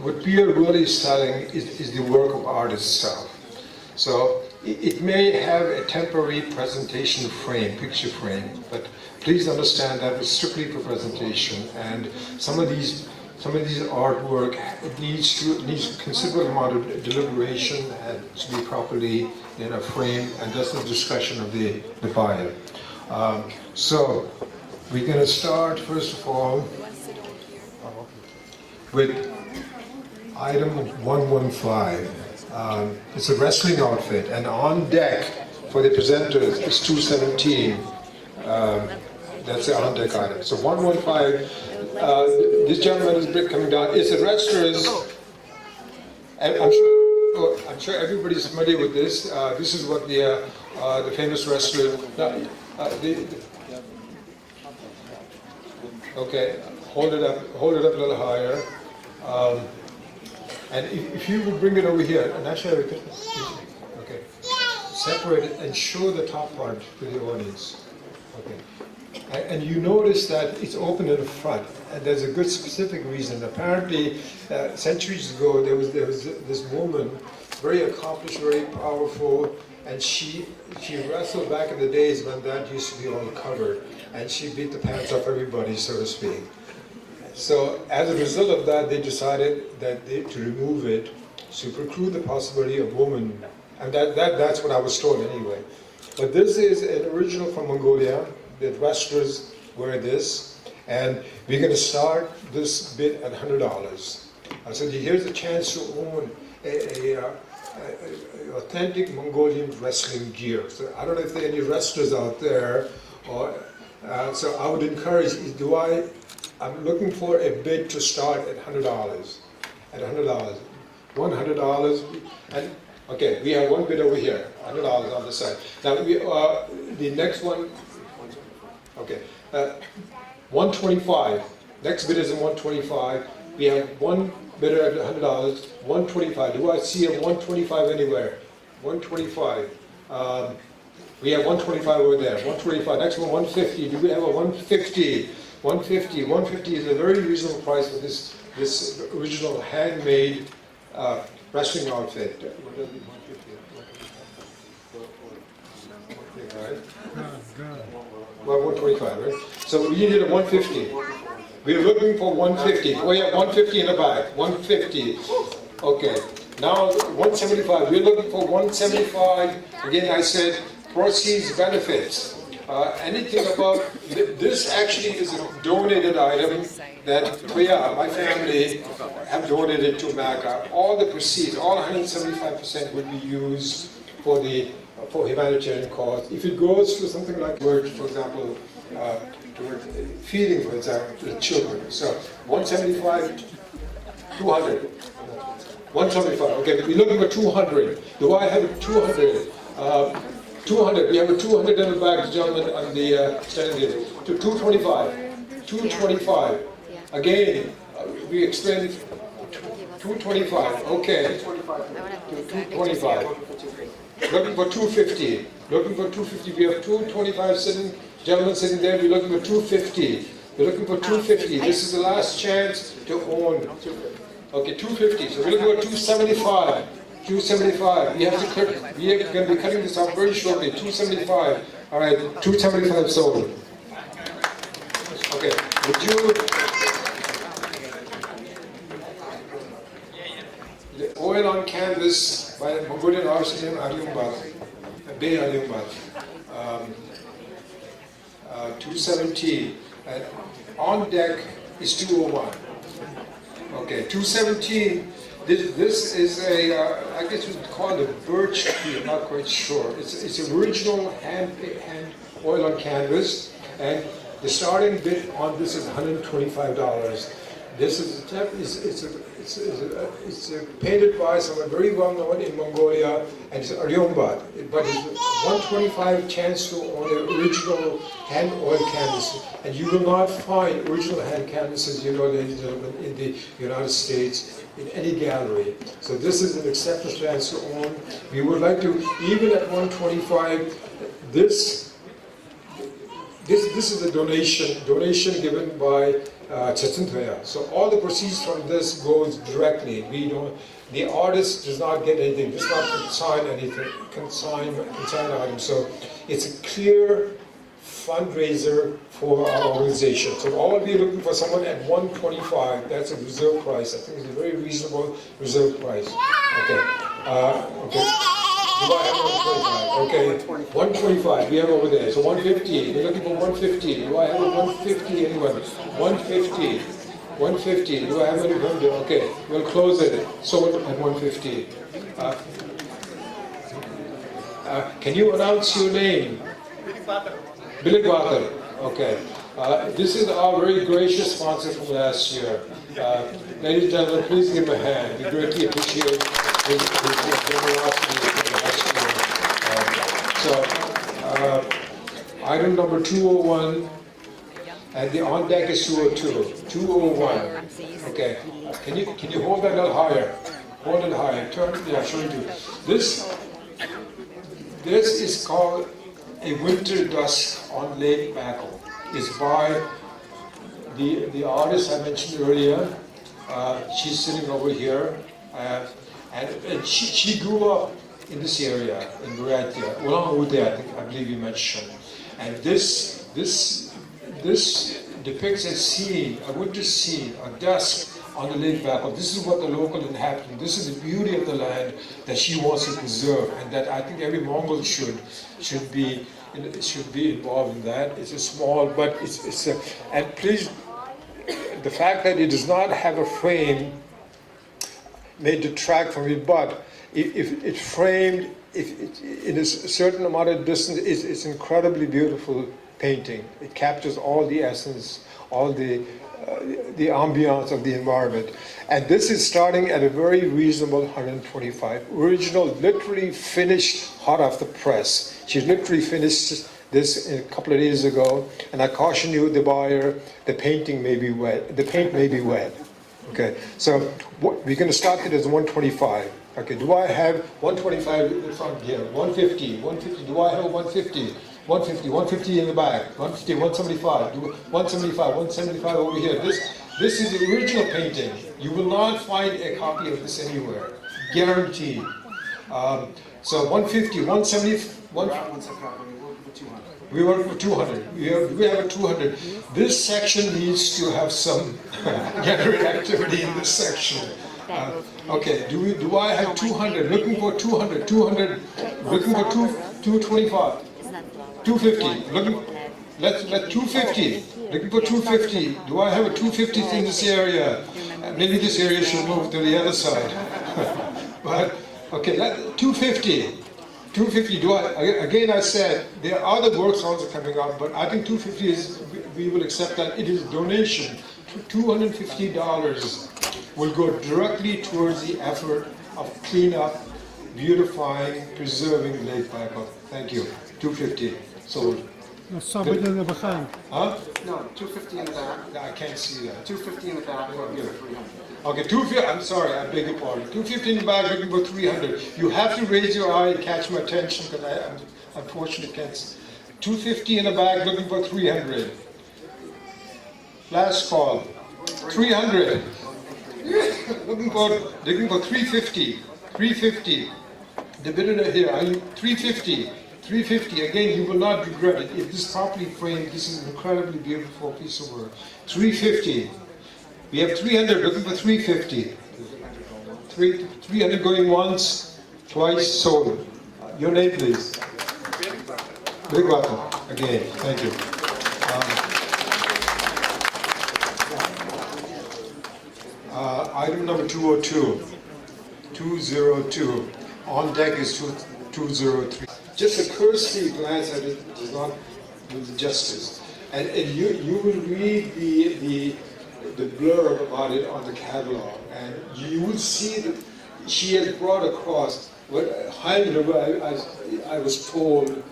Speaker 8: what we are really selling is the work of art itself. So it may have a temporary presentation frame, picture frame, but please understand that it's strictly for presentation. And some of these artwork needs considerable amount of deliberation and to be properly in a frame, and that's the discretion of the buyer. So we're going to start first of all with item 115. It's a wrestling outfit, and on deck for the presenters is 217. That's the on deck item. So 115. This gentleman is coming down. It's the wrestlers, and I'm sure everybody's familiar with this. This is what the famous wrestler. Okay, hold it up a little higher. And if you would bring it over here, and actually, okay, separate it and show the top part to the audience. Okay. And you notice that it's open in the front, and there's a good specific reason. Apparently, centuries ago, there was this woman, very accomplished, very powerful, and she wrestled back in the days when that used to be all covered, and she beat the pants off everybody, so to speak. So as a result of that, they decided that to remove it, to preclude the possibility of women, and that's what I was told anyway. But this is an original from Mongolia. The wrestlers wear this, and we're going to start this bid at $100. I said, here's a chance to own a authentic Mongolian wrestling gear. So I don't know if there are any wrestlers out there, or so I would encourage. I'm looking for a bid to start at $100. At $100, $100, and okay, we have one bid over here, $100 on the side. Now the next one. Okay, 125. Next bid is in 125. We have one bidder at $100. 125. Do I see a 125 anywhere? 125. We have 125 over there. 125. Next one, 150. Do we have a 150? 150. 150 is a very reasonable price for this original handmade wrestling outfit. What does it 150? Right? Well, 125, right? So we needed a 150. We're looking for 150. We have 150 in the back. 150. Okay. Now 175. We're looking for 175. Again, I said proceeds, benefits. Anything above this actually is a donated item that my family have donated to MACA. All the proceeds, all 175% would be used for humanitarian cause. If it goes to something like work, for example, toward feeding, for example, the children. So 175, 200. 175. Okay, we're looking for 200. Do I have a 200? 200. We have a 200 in the back, the gentleman on the standing there. To 225. 225. Again, we explained 225. Okay. 225. Looking for 250. Looking for 250. We have 225 gentlemen sitting there. We're looking for 250. We're looking for 250. This is the last chance to own. Okay, 250. So we're looking for 275. 275. We are going to be cutting this out very shortly. 275. All right, 275 sold. Okay, would you? The oil on canvas by Mongolian artist named Bey Alyumbat. 217. And on deck is 201. Okay, 217. This is I guess we'd call it a birch tree. I'm not quite sure. It's original hand oil on canvas, and the starting bid on this is $125. This is it's painted by someone very well known in Mongolia, and it's Aryombat. But it's 125 chance to own the original hand oil canvas, and you will not find original hand canvases, ladies and gentlemen, in the United States in any gallery. So this is an exceptional chance to own. We would like to, even at 125, this is a donation given by Chetentaya. So all the proceeds from this goes directly. The artist does not get anything, does not consign anything, consign items. So it's a clear fundraiser for our organization. So all of you looking for someone at 125, that's a reserve price. I think it's a very reasonable reserve price. Okay. Okay. Do I have 125? Okay. 125 we have over there. So 150. We're looking for 150. Do I have a 150 anyone? 150. 150. Do I have any 100? Okay. We'll close it. Sold at 150. Can you announce your name? Billy Batar. Okay. This is our very gracious sponsor from last year. Ladies and gentlemen, please give him a hand. We greatly appreciate his generosity from last year. Item number 201, and the on deck is 202. 201. Okay. Can you hold that a little higher? Hold it higher. Turn. Yeah, show it to you. This is called A Winter Dusk on Lake Bako. It's by the artist I mentioned earlier. She's sitting over here, and she grew up in this area, in Buryatia, Ulan-Ude, I believe you mentioned. And this depicts a scene, a winter scene, a dusk on the lake Baikal. This is what the local inhabitant, this is the beauty of the land that she wants to preserve, and that I think every Mongol should be involved in that. It's a small, but it's a, and please, the fact that it does not have a frame may detract from it, but if it's framed, if in a certain amount of distance, it's incredibly beautiful painting. It captures all the essence, all the ambiance of the environment. And this is starting at a very reasonable 125. Original, literally finished, hot off the press. She literally finished this a couple of days ago, and I caution you, the buyer, the painting may be wet, the paint may be wet. Okay, so we're going to start it as 125. Okay, do I have 125 in front here? 150, 150, do I have 150? 150, 150 in the back, 150, 175, 175, 175 over here. This is the original painting. You will not find a copy of this anywhere, guaranteed. So 150, 170, we work for 200. We have a 200. This section needs to have some gathering activity in this section. Okay, do I have 200? Looking for 200, 200, looking for 225. 250. Let's 250. Looking for 250. Do I have a 250 in this area? Maybe this area should move to the other side. But okay, 250. 250. Do I? Again, I said there are other works also coming up, but I think 250 is. We will accept that it is a donation. $250 will go directly towards the effort of cleanup, beautifying, preserving Lake Baikal. Thank you. 250. Sold.
Speaker 10: Huh?
Speaker 8: No, 250 in the back. No, I can't see that. 250 in the back. Okay, 250. I'm sorry, I beg your pardon. 250 in the back, looking for 300. You have to raise your eye and catch my attention because I'm unfortunately can't. 250 in the back, looking for 300. Last call. 300. looking for 350. 350. The bidder here, are you 350? 350, again, you will not regret it. If this is properly framed, this is an incredibly beautiful piece of work. 350. We have 300, looking for 350. 300 going once, twice, sold. Your name, please. Big welcome. Again, thank you. Item number 202. 202. On deck is 203. Just a cursory glance at it does not do the justice. And you will read the blurb about it on the catalog, and you will see that she has brought across what I was told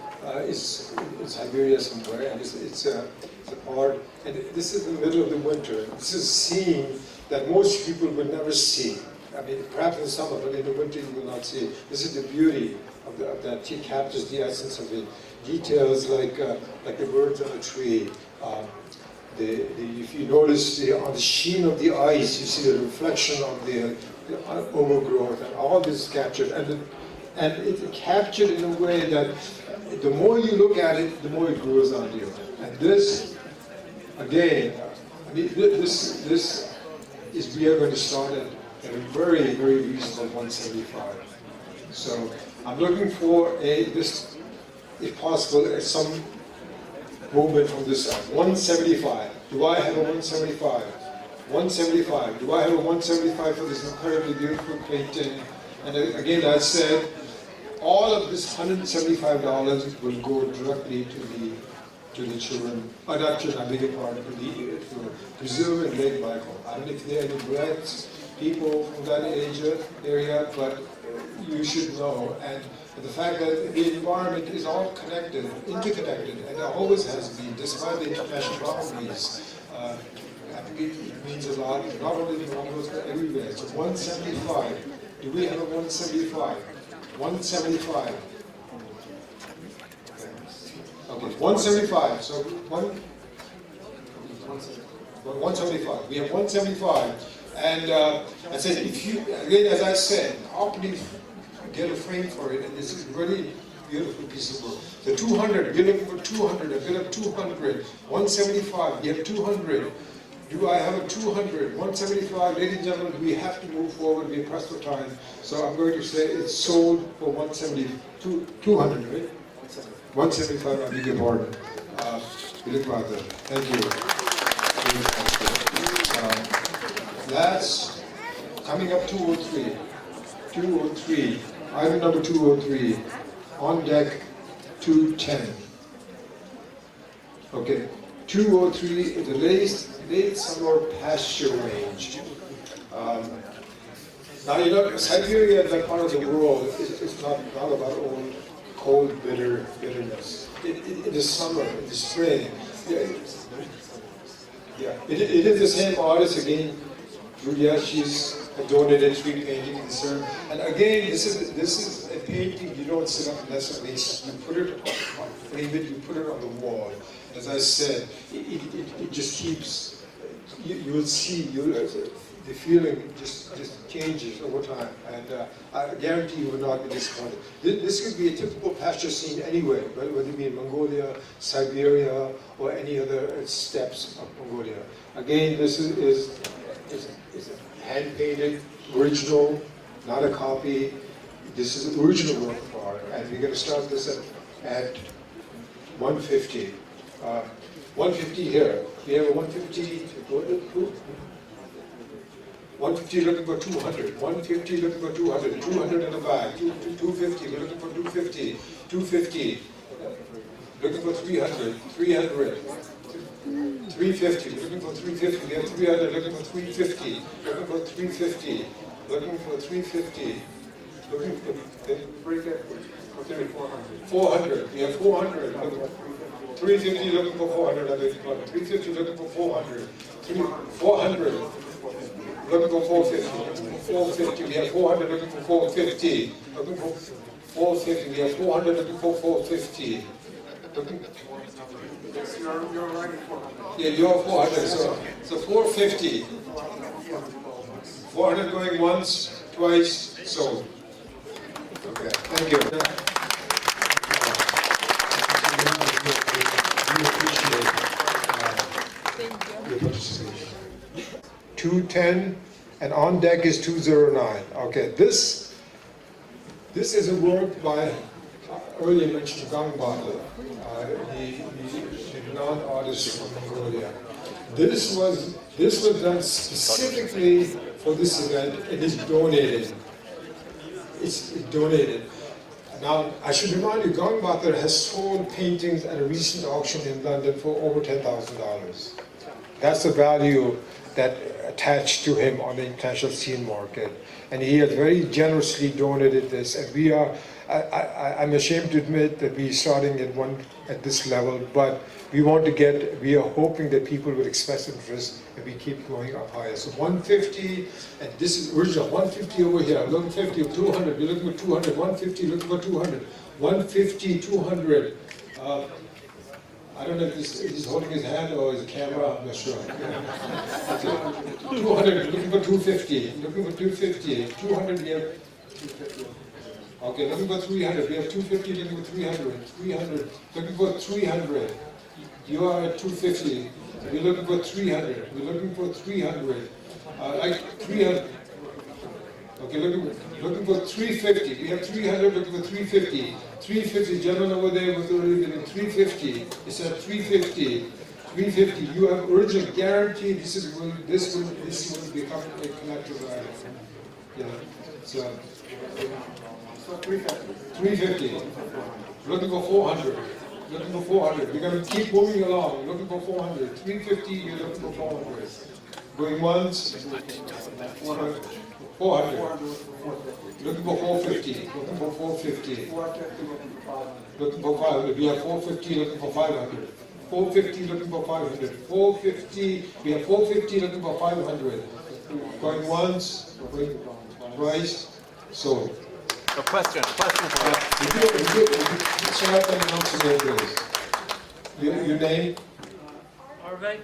Speaker 8: is in Siberia somewhere, and it's a part, and this is the middle of the winter. This is a scene that most people would never see. I mean, perhaps in summer, but in the winter you will not see. This is the beauty of that. She captures the essence of it. Details like the birds on the tree. If you notice on the sheen of the ice, you see the reflection of the overgrowth, and all this is captured. And it's captured in a way that the more you look at it, the more it grows on you. And this, again, I mean, this is, we are going to start at a very, very reasonable 175. So I'm looking for this, if possible, some movement from this side. 175. Do I have a 175? 175. Do I have a 175 for this incredibly beautiful painting? And again, I said, all of this $175 will go directly to the children, not children, I beg your pardon, to preserve and Lake Baikal. I don't know if there are any grants, people from that area, but you should know. And the fact that the environment is all connected, interconnected, and it always has been, despite the international boundaries. I think it means a lot, not only in the Mongols, but everywhere. So 175. Do we have a 175? 175. Okay, 175. So 175. We have 175. And I said, if you, again, as I said, properly get a frame for it, and this is really beautiful piece of work. The 200, we're looking for 200, a bit of 200, 175, you have 200. Do I have a 200, 175? Ladies and gentlemen, we have to move forward, we're pressed for time. So I'm going to say it's sold for 172, 200, right? 175, I beg your pardon. Thank you. That's coming up 203. 203, item number 203, on deck 210. Okay, 203 is the late summer pasture range. Now you know, Siberia, that part of the world, is not about old, cold, bitterness. In the summer, in the spring, it is the same artist again. Julia, she's donated 3 paintings, sir. And again, this is a painting you don't sit up necessarily. You put it on, frame it, you put it on the wall. As I said, it just keeps. You will see. The feeling just changes over time, and I guarantee you will not be disappointed. This could be a typical pasture scene anywhere, right? Whether it be in Mongolia, Siberia, or any other steppes of Mongolia. Again, this is hand-painted, original, not a copy. This is original work of art, and we're going to start this at 150. 150 here. We have a 150. 150 looking for 200. 150 looking for 200. 200 in the back. 250. We're looking for 250. 250. Looking for 300. 300. 350. We're looking for 350. We have 300. Looking for 350. Looking for 350. Looking for 350. Looking for 400. We have 400. 350 looking for 400. 350 looking for 400. 400. Looking for 450. 450. We have 400 looking for 450. Looking for 450. We have 400 looking for 450. Looking. You're right at 400. Yeah, you're 400. So 450. 400 going once, twice, sold. Okay, thank you. We appreciate your participation. 210, and on deck is 209. Okay, this is a work by earlier mentioned Gangbada, the renowned artist from Mongolia. This was done specifically for this event. It is donated. It's donated. Now, I should remind you, Gangbada has sold paintings at a recent auction in London for over $10,000. That's the value that attached to him on the international scene market. And he has very generously donated this, and we are, I'm ashamed to admit that we're starting at this level, but we are hoping that people will express interest and we keep going up higher. So 150, and this is original, 150 over here, 150, 200, we're looking for 200, 150, looking for 200, 150, 200. I don't know if he's holding his hand or his camera, I'm not sure. 200, looking for 250, looking for 250, 200, we have 250. Okay, looking for 300, we have 250, looking for 300, 300, looking for 300. You are at 250, we're looking for 300, we're looking for 300, like 300. Okay, looking for 350. We have 300, looking for 350. 350, gentleman over there was already bidding 350. It said 350. 350. You have original guarantee. This will become a collector's item. Yeah. So 350. Looking for 400. Looking for 400. We're going to keep moving along. Looking for 400. 350. You're looking for 400. Going once. 400. 400. Looking for 450. Looking for 450. Looking for 500. We have 450. Looking for 500. 450. Looking for 500. 450. We have 450. Looking for 500. Going once. Going twice. Sold.
Speaker 10: A question for
Speaker 8: Your name?
Speaker 10: Harvey.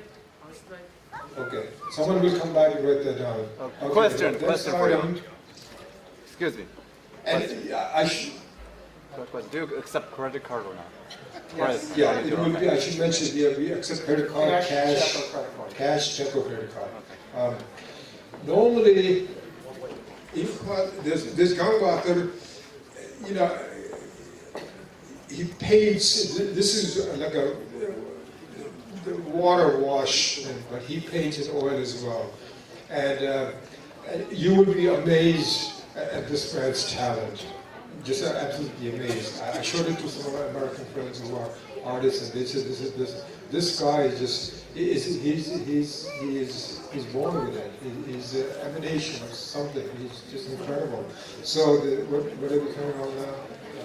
Speaker 8: Okay. Someone will come back and write that down. Okay.
Speaker 10: Question for you. Excuse me.
Speaker 8: And I should,
Speaker 10: Do you accept credit card or not?
Speaker 8: yes, yeah, it would be, I should mention, yeah, we accept credit card, cash, check or credit card. Normally, if this Gangbatar, you know, he paints, this is like a the water wash, but he paints his oil as well. And you would be amazed at this man's talent. Just absolutely amazed. I showed it to some of my American friends who are artists, and they said, this guy is just, he's born with it. He's an emanation of something. He's just incredible. So, what are we coming on now?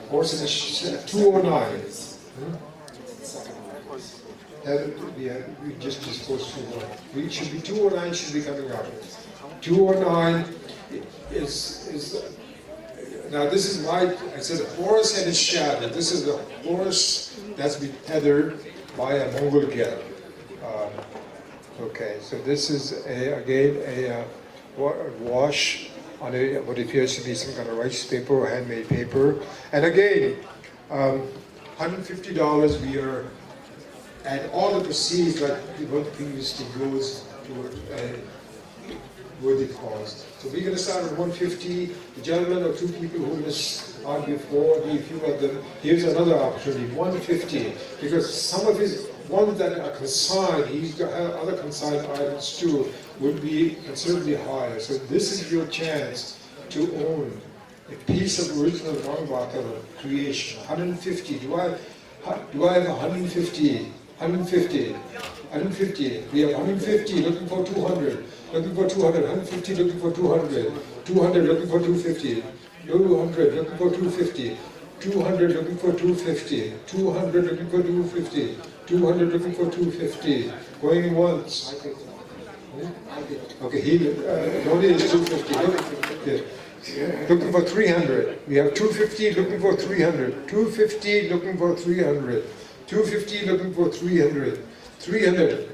Speaker 8: Horse in 209. Yeah, we just disposed 209. We should be 209 should be coming out. 209 is now this is my, I said horse and its shadow. This is the horse that's been tethered by a Mongol girl. Okay, so this is again a wash on what appears to be some kind of rice paper or handmade paper. And again, $150 we are, and all the proceeds like what previously goes to a worthy cause. So we're going to start at 150. The gentleman or two people who missed on before, a few of them, here's another opportunity, 150. Because some of his ones that are consigned, he's got other consigned items too, would be considerably higher. So this is your chance to own a piece of original Gangbatar creation. 150. Do I have 150? 150. 150. We have 150 looking for 200. Looking for 200. 150 looking for 200. 200 looking for 250. 200 looking for 250. 200 looking for 250. 200 looking for 250. 200 looking for 250. Going once. Okay, he only is 250. Okay. Looking for 300. We have 250 looking for 300. 250 looking for 300. 250 looking for 300. 300.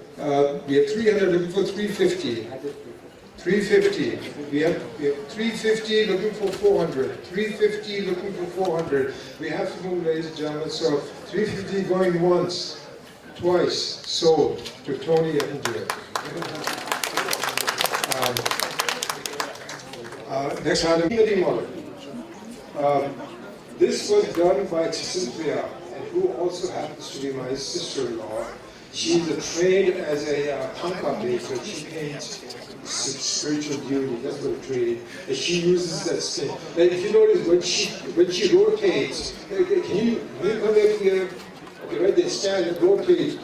Speaker 8: We have 300 looking for 350. 350. We have 350 looking for 400. 350 looking for 400. We have to move, ladies and gentlemen. So 350 going once, twice, sold to Tony Ettinger. Next item. This was done by Cynthia, and who also happens to be my sister-in-law. She's trained as a tanka baker. She paints spiritual beauty. That's what a trade. And she uses that skin. And if you notice when she rotates, can you come up here? Okay, right there, stand and rotate.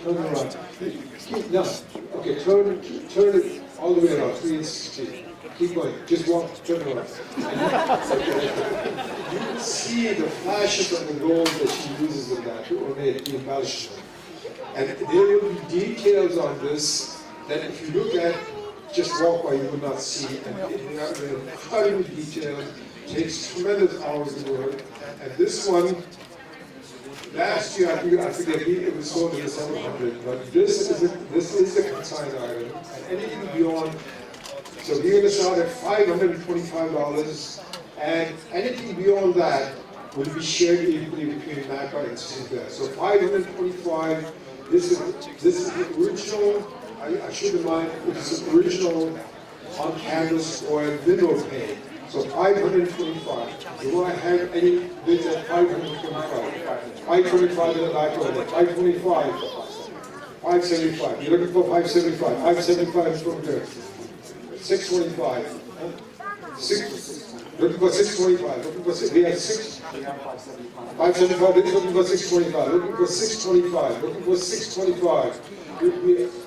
Speaker 8: Turn around. No. Okay, turn it all the way around. 360. Keep going. Just walk. Turn around. You can see the flashes of the gold that she uses in that to ornate the embellishment. And there will be details on this that if you look at, just walk by, you will not see. And incredible details. Takes tremendous hours of work. And this one, last year, I forget, it was sold in the 700, but this is a consigned item, and anything beyond, so we're going to start at $525, and anything beyond that will be shared equally between Naka and Cynthia. So 525, this is the original, I should remind, this is original on canvas or vinyl paint. So 525. You want to have any bids at 525. 525 in the back of it. 525. 575. You're looking for 575. 575 from there. 625. Looking for 625. Looking for 6. We have 6. 575. Looking for 625. Looking for 625. Looking for 625.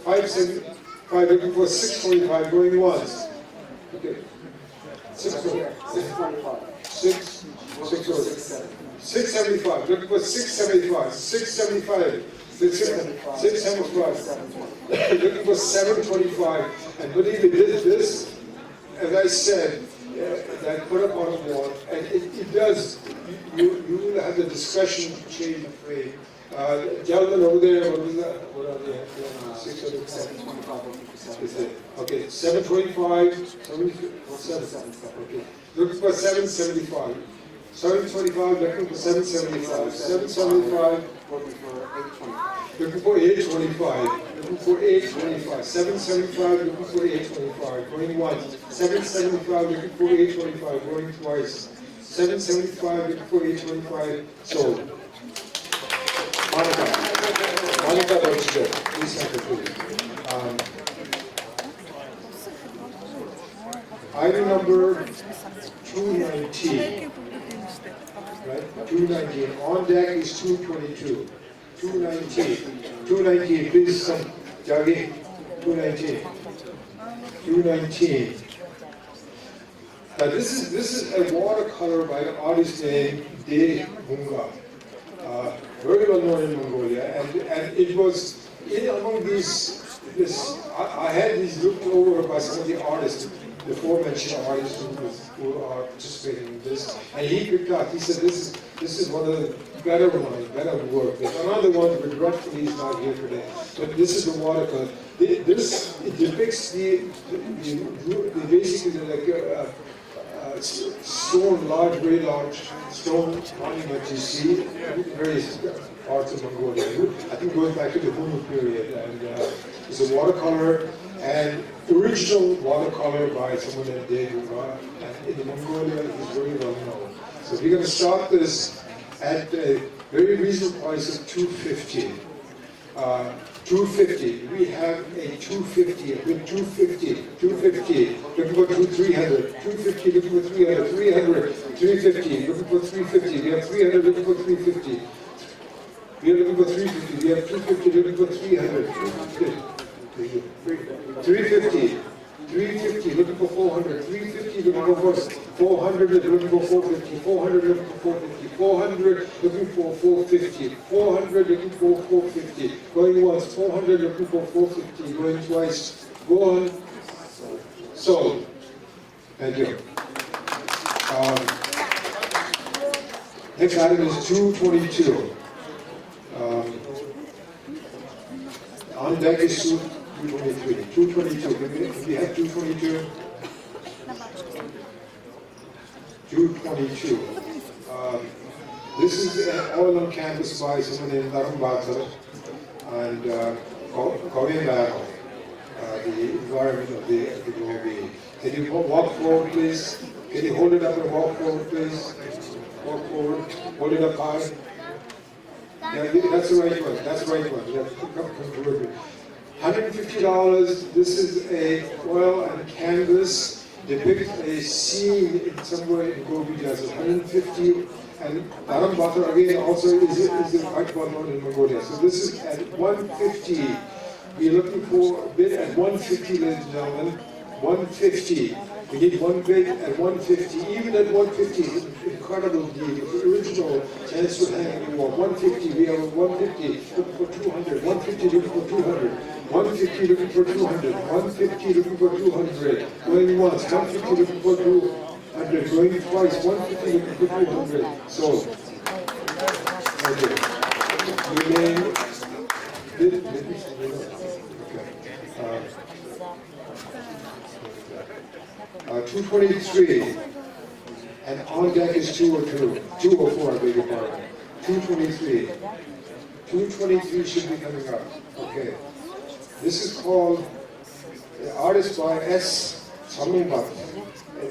Speaker 8: 575. Looking for 625. Going once. Okay. 675. 675. Looking for 675. 675. 675. Looking for 725. And believe me, this, as I said, that put up on the wall, and it does. You will have the discretion to change the frame. Gentlemen over there, what are they? 625. Okay, 725, 775. Okay, looking for 775. 725, looking for 775. 775. Looking for 825. Looking for 825. 775. Looking for 825. Going once. 775. Looking for 825. Going twice. 775. Looking for 825. Sold. Monica Deutsche, please have the please. Item number 219. Right? 219. On deck is 222. 219. 219, please, Jagi. 219. 219. Now this is a watercolor by an artist named De Bunga. Very well known in Mongolia, and it was among these. I had these looked over by some of the artists, the aforementioned artists who are participating in this, and he picked up. He said, "This is one of the better ones, better work." There's another one, regretfully, he's not here today, but this is the watercolor. It depicts the basically like. Stone, very large stone monument you see in various parts of Mongolia. I think going back to the Hunu period, and it's a watercolor, and original watercolor by someone named De Bunga, and in Mongolia is very well known. So we're going to start this at a very reasonable price of $250. 250. We have a 250. A big 250. 250. Looking for 300. 250. Looking for 300. 300. 350. Looking for 350. We have 300. Looking for 350. We are looking for 350. We have 250. Looking for 300. 350. 350. Looking for 400. 350. Looking for 400. Looking for 450. 400. Looking for 450. 400. Looking for 450. 400. Looking for 450. Going once. 400. Looking for 450. Going twice. Go on. Sold. Thank you. Next item is 222. On deck is 223. 222. Can we have 222? 222. This is an oil on canvas by someone named Naram Bhatta and Korean battle, the environment of the movie. Can you walk forward, please? Can you hold it up and walk forward, please? Walk forward. Hold it up high. Yeah, that's the right one. That's the right one. Yeah, come toward me. $150. This is a oil and canvas. Depicts a scene in somewhere in Gobi Desert. 150. And Naram Bhatta again also is quite well known in Mongolia. So this is at 150. We're looking for a bid at 150, ladies and gentlemen. 150. We need one bid at 150. Even at 150, it's an incredible deal. It's the original chance to hang in the wall. 150, we have a 150, looking for 200. 150, looking for 200. 150, looking for 200. 150, looking for 200. Going once. 150, looking for 200. Going twice. 150, looking for 200. So, thank you. We may bid. Okay. 223, and on deck is 202, 204, I beg your pardon. 223. 223 should be coming up. Okay. This is called the artist by S. Samumbat,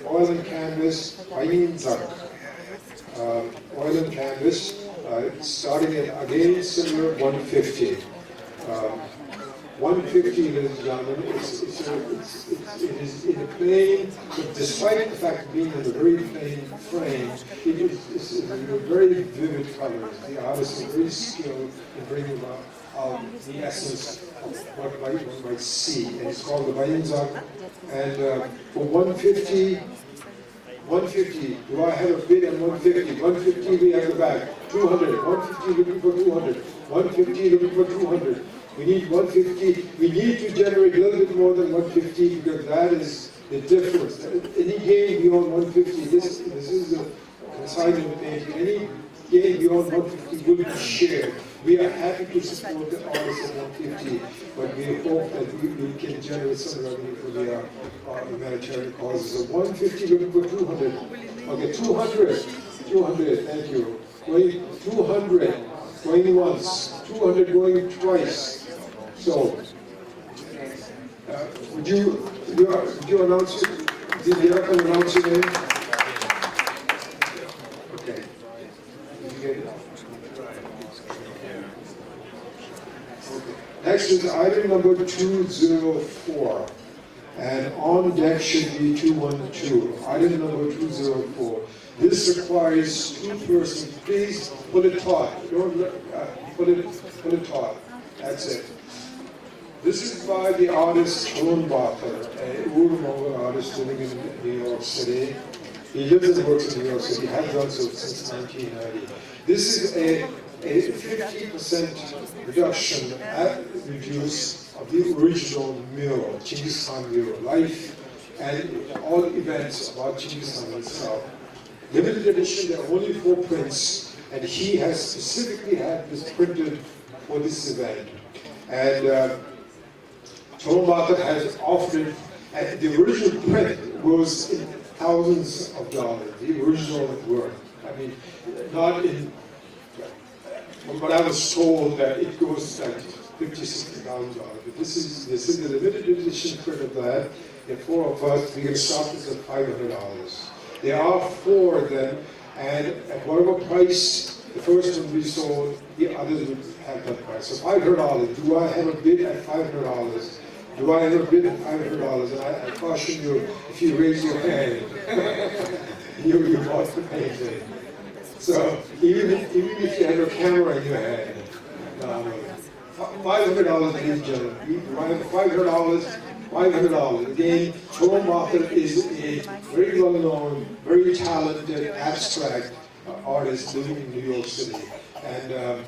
Speaker 8: oil and canvas, Ayin Zak. Oil and canvas, starting at again silver 150. 150, ladies and gentlemen, it is in a plain, but despite the fact of being in a very plain frame, it is very vivid colors. The artist is very skilled in bringing about the essence of what one might see. And it's called the Bayinzak. And for 150, 150, do I have a bid at 150? 150, we have the back. 200, 150 looking for 200. 150 looking for 200. We need 150. We need to generate a little bit more than 150 because that is the difference. Any gain beyond 150, this is a consignment painting. Any gain beyond 150 will be shared. We are happy to support the artists at 150, but we hope that we can generate some revenue for the humanitarian causes. So 150, looking for 200. Okay, 200. 200, thank you. Going 200, going once, 200 going twice. So, would you announce it? Did the other announce your name? Okay. Did you get it? Okay. Next is item number 204. And on deck should be 212. Item number 204. This requires two persons. Please put it taut. Don't put it taut. That's it. This is by the artist Ur-Mongol, Mongol artist living in New York City. He lives and works in New York City. Has done so since 1990. This is a 50% reduction reduce of the original mural, Chinggis Khaan mural, life and all events about Chinggis Khan himself. Limited edition, there are only 4 prints, and he has specifically had this printed for this event. And Ur-Mongol has offered it, and the original print was in thousands of dollars, the original work. I mean, not in, but I was told that it goes like $50,000, $60,000. But this is the limited edition print of that. There are 4 of us, we can start this at $500. There are 4 of them, and at whatever price the first one we sold, the others would have that price. So $500. Do I have a bid at $500? Do I have a bid at $500? And I caution you, if you raise your hand, you bought the painting. So even if you have a camera in your hand, $500, ladies and gentlemen. Do I have $500? $500. Again, Ur-Mongol is a very well-known, very talented, abstract artist living in New York City. And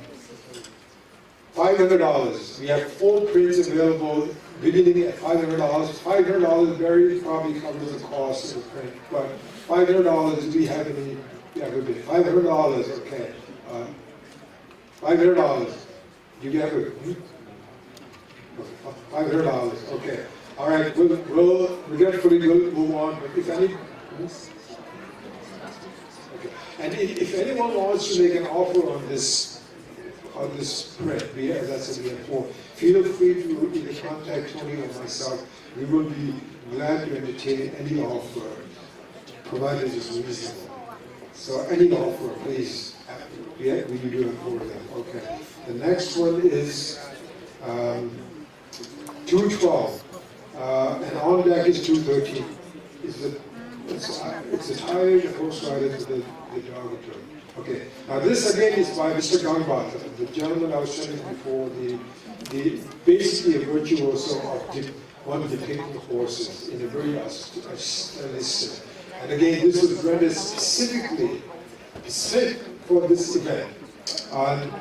Speaker 8: $500. We have 4 prints available, beginning at $500. $500 very probably covers the cost of the print, but $500, do we have any? Yeah, we're good. $500, okay. $500. Do you have a? $500, okay. All right, we'll regretfully move on, but if any, okay. And if anyone wants to make an offer on this print, as I said before, feel free to either contact Tony or myself. We will be glad to entertain any offer, provided it's reasonable. So any offer, please, we do it for them. Okay. The next one is 212. And on deck is 213. It's the tire, the horse rider, the derogatory. Okay. Now this again is by Mr. Gangbata, the gentleman I was telling you before, the basically a virtuoso of one depicting horses in a very stylistic. And again, this was rendered specifically for this event. And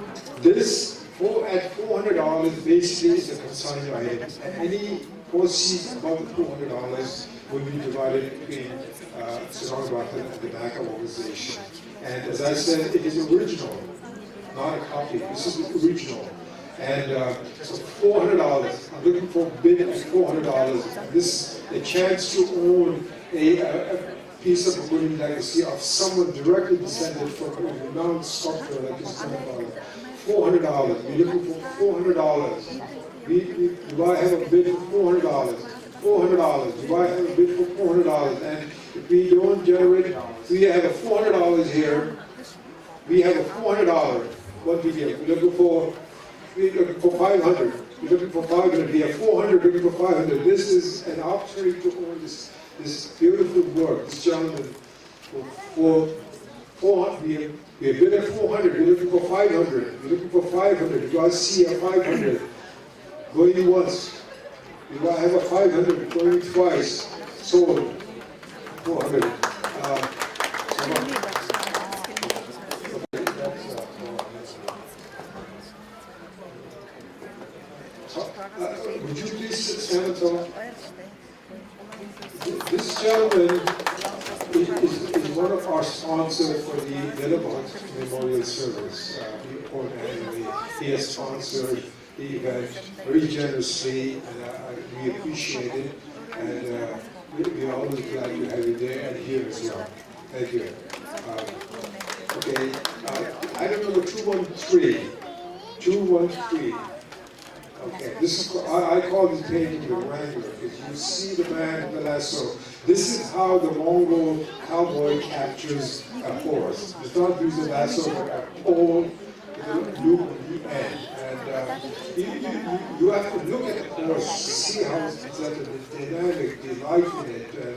Speaker 8: this at $400 basically is a consigned item. Any proceeds above the $400 will be divided between Ur-Mongol and the back organization. And as I said, it is original, not a copy. This is the original. And so $400. I'm looking for a bid at $400. This a chance to own a piece of Mongolian legacy of someone directly descended from a renowned sculptor like this grandfather. $400. We're looking for $400. Do I have a bid for $400? $400. Do I have a bid for $400? And if we don't generate, we have a $400 here. We have a $400. What do we get? We're looking for $500. We're looking for $500. We have $400. Looking for $500. This is an opportunity to own this beautiful work. This gentleman for $400. We have bid at $400. We're looking for $500. We're looking for $500. Do I see a $500? Going once. Do I have a $500? Going twice. Sold. $400. Would you please stand and talk? This gentleman is one of our sponsors for the Delaware Memorial Service. We hold annually. he has sponsored the event very generously, and we appreciate it. And we're always glad to have you there and here as well. Thank you. Okay, item number 213. 213. Okay, this is, I call this painting the wrangler, because you see the man with the lasso. This is how the Mongol cowboy captures a horse. It's not using a lasso, but a pole with a loop at the end. And you have to look at the horse, see how it's presented, the dynamic, the life in it. And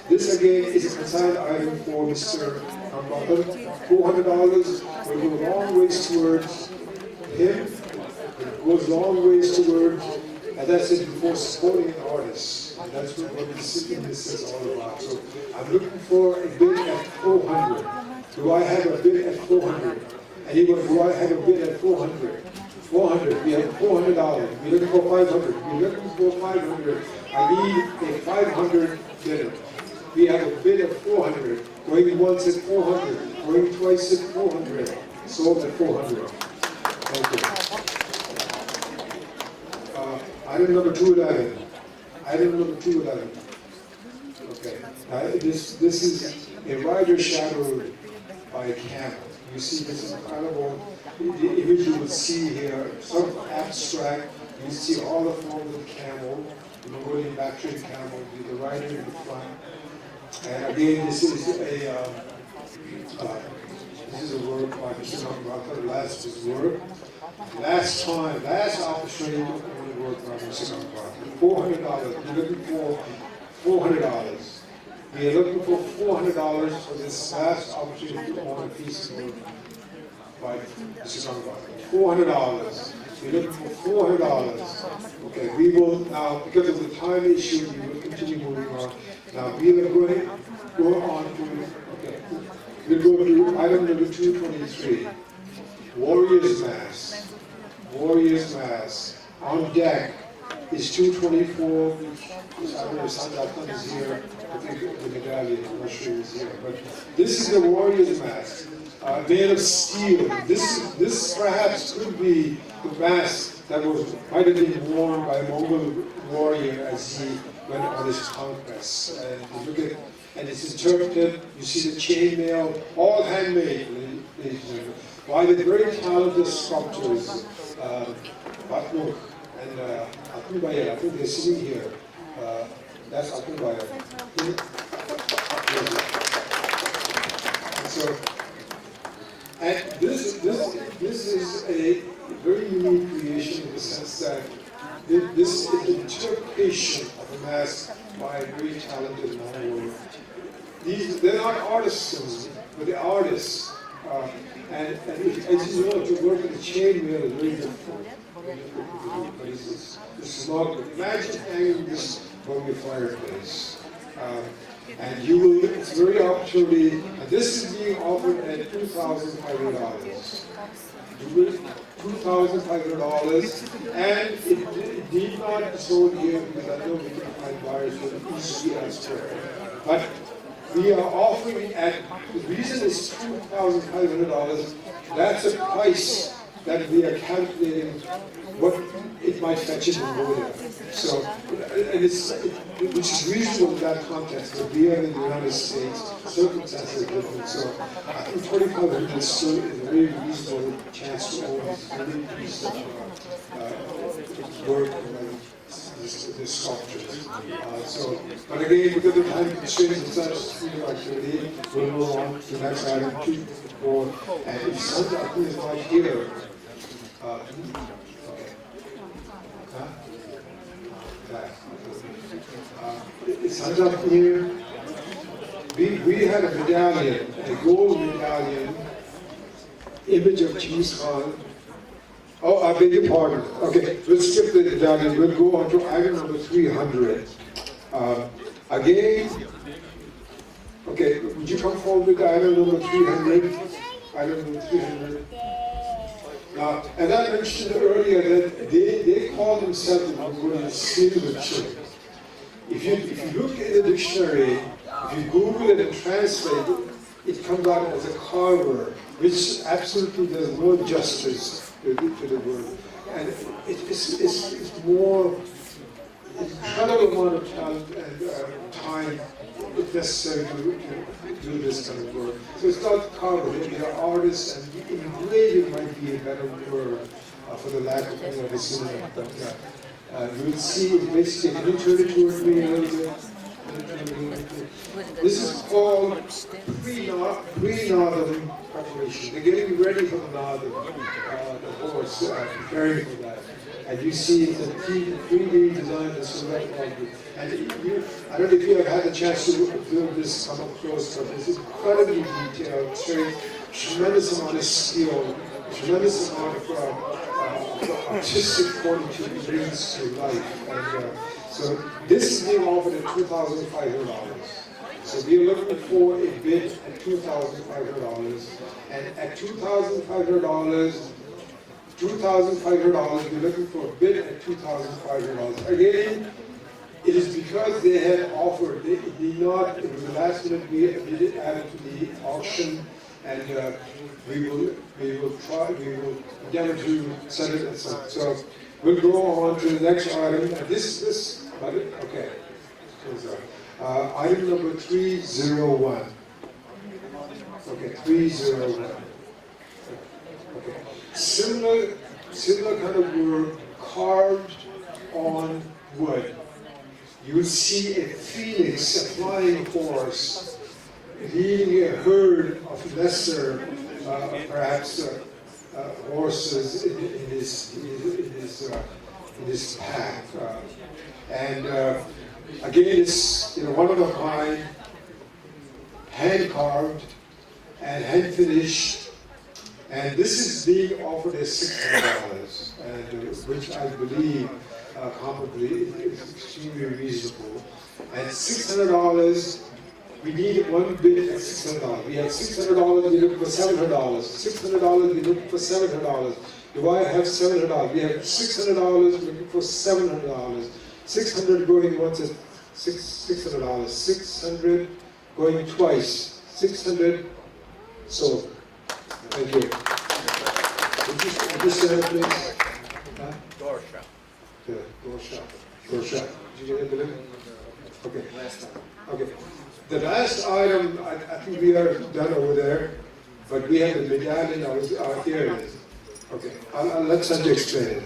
Speaker 8: this again is a consigned item for Mr. Button. $400 will go a long ways towards him. It goes a long ways towards, and that's it, before supporting an artist. And that's what this is all about. So I'm looking for a bid at 400. Do I have a bid at 400? Anyone, do I have a bid at 400? 400, we have $400. We're looking for 500. We're looking for 500. I need a 500 bidder. We have a bid at 400. Going once at 400. Going twice at 400. Sold at 400. Thank you. Item number 211. Item number 211. Okay. This is a rider shadowed by a camel. You see this incredible image you will see here, sort of abstract. You see all the forms of the camel, the Mongolian back-trained camel, with the rider in the front. And again, this is a work by Mr. Nambata, last work. Last opportunity to work by Mr. Nambata. $400. We're looking for $400. We are looking for $400 for this last opportunity to own a piece of work by Mr. Nambata. $400. We're looking for $400. Okay, we will now, because of the time issue, we will continue moving on. Now we are going to go on to, okay, we'll go to item number 223. Warrior's Mask. Warrior's Mask. On deck is 224, which I don't know if Sanjay is here. I think the medallion, I'm not sure he's here. But this is the Warrior's Mask, made of steel. This perhaps could be the mask that might have been worn by a Mongol warrior as he went on his conquests. And you look at, and it's interpreted, you see the chainmail, all handmade, by the very talented sculptors, Batmuk and Akunbaya. I think they're sitting here. That's Akunbaya. And this is a very unique creation in the sense that this is the interpretation of a mask by a very talented Mongol. They're not artisans, but they're artists. And as you know, to work with the chainmail is very difficult. But this is not good. Imagine hanging this from your fireplace. And you will, it's very opportunity, and this is being offered at $2,500. $2,500, and it need not be sold here because I know we can find buyers for it easily elsewhere. But we are offering at, the reason it's $2,500, that's a price that we are calculating what it might fetch in Mongolia. So, and which is reasonable in that context, but we are in the United States, circumstances are different. So I think $2,500 is still a very reasonable chance to own this very piece of work and this sculptures. But again, because of the time constraints and such activity, we'll move on to the next item, 2, 4, and if something is not here, it's not here. We had a medallion, a gold medallion, image of Chinggis Khaan. Oh, I beg your pardon. Okay, let's skip the medallion. We'll go on to item number 300. Again, okay, would you come forward with item number 300? Item number 300. And I mentioned earlier that they call themselves the Mongolian silver children. If you look in the dictionary, if you Google it and translate it, it comes out as a carver, which absolutely does no justice to the word. And it's more, it's incredible amount of talent and time it's necessary to do this kind of work. So it's not carver, they're artists, and engraving might be a better word for the lack of the synonym. But you will see it basically, can you turn it towards me a little bit? This is called pre-northern preparation. They're getting ready for the northern, the horse, preparing for that. And you see the 3D design and so that. And I don't know if you have had the chance to observe this come up close, but it's incredibly detailed. It's very tremendous amount of skill, tremendous amount of artistic fortitude brings to life. And, so this is being offered at $2,500. So we are looking for a bid at $2,500. And at $2,500, we're looking for a bid at $2,500. Again, it is because they had offered, they did not, it was the last minute we did add it to the auction, and we will endeavor to set it aside. So we'll go on to the next item, and this okay. Item number 301. Okay, 301. Okay. Similar kind of work carved on wood. You will see a phoenix, a flying horse, leading a herd of lesser, perhaps horses in his pack. And again, it's one of a kind, hand carved and hand finished, and this is being offered as $600, and which I believe comparably is extremely reasonable. And $600, we need one bid at $600. We have $600, we look for $700. $600, we look for $700. Do I have $700? We have $600, looking for $700. 600 going once is $600. 600 going twice. 600 sold. Thank you. Would you stand, please? Huh?
Speaker 6: Door shop.
Speaker 8: Good. Door shop. Door shop. Did you get it? Okay. Okay. The last item, I think we are done over there, but we have the medallion. Here it is. Okay. I'll let Sanjay explain it.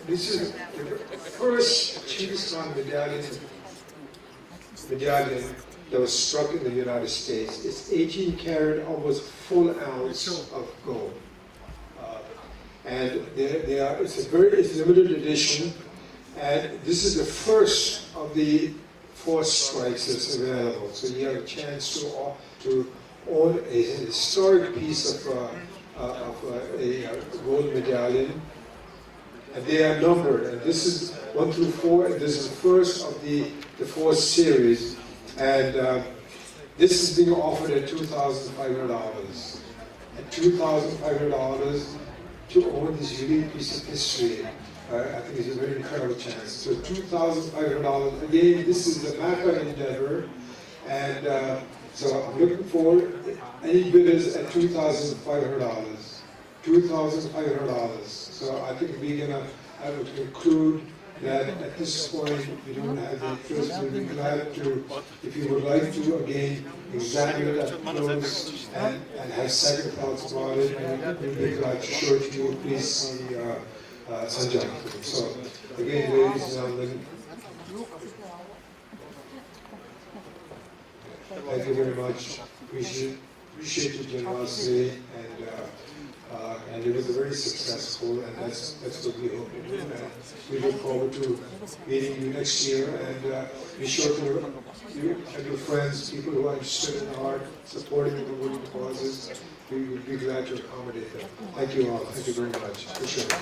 Speaker 8: This is the first Chinggis Khaan medallion that was struck in the United States. It's 18 karat, almost full ounce of gold. And it's a limited edition, and this is the first of the 4 strikes that's available. So you have a chance to own a historic piece of a gold medallion. And they are numbered, and this is 1 through 4, and this is the first of the 4 series. And this is being offered at $2,500. At $2,500 to own this unique piece of history, I think is a very incredible chance. So $2,500. Again, this is the MACA endeavor, and so I'm looking for any bidders at $2,500. $2,500. So I think we're going to conclude that at this point we don't have the interest. We'd be glad to, if you would like to, again, examine it up close and have second thoughts about it, and we'd be glad to show it to you. Please see Sanjay. So again, ladies and gentlemen, thank you very much. Appreciate your generosity, and it was very successful, and that's what we hope to do. And we look forward to meeting you next year, and be sure to you and your friends, people who are interested in art, supporting the Mongolian causes, we would be glad to accommodate them. Thank you all. Thank you very much. Appreciate it.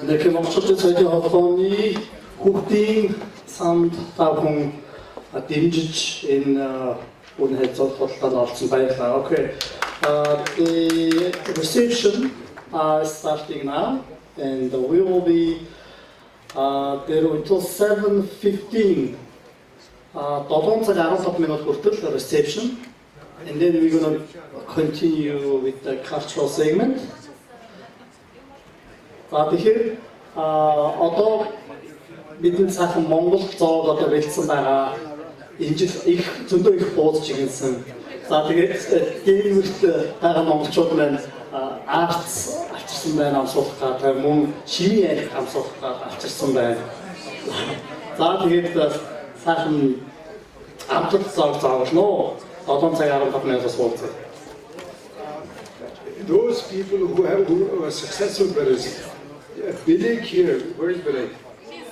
Speaker 2: Ихэм монголчуудын соёлын холбооны хүүхдийн самд та бүхэн дэмжиж энэ үн хайцуулалтанд орсон баярлалаа. Okay. The reception is starting now and we will be there until 7:15. 7 цаг 15 минут хүртэл reception and then we're going to continue with the cultural segment. Тэгэхээр одоо бидний цаахан Монгол зоог одоо бэлдсэн байгаа. Энэ жил их зөндөө их буудаж ирсэн. За тэгээд геймерт байгаа монголчууд маань артс авчирсан байна амсуулах гэдэг мөн ширийн ярих амсуулах гэдэг авчирсан байна. За тэгээд цаахан амтлаг зоог заавал 7 цаг 15 минутаас уулзъя.
Speaker 8: Those people who are successful bidders, Bilig here, where is Bilig?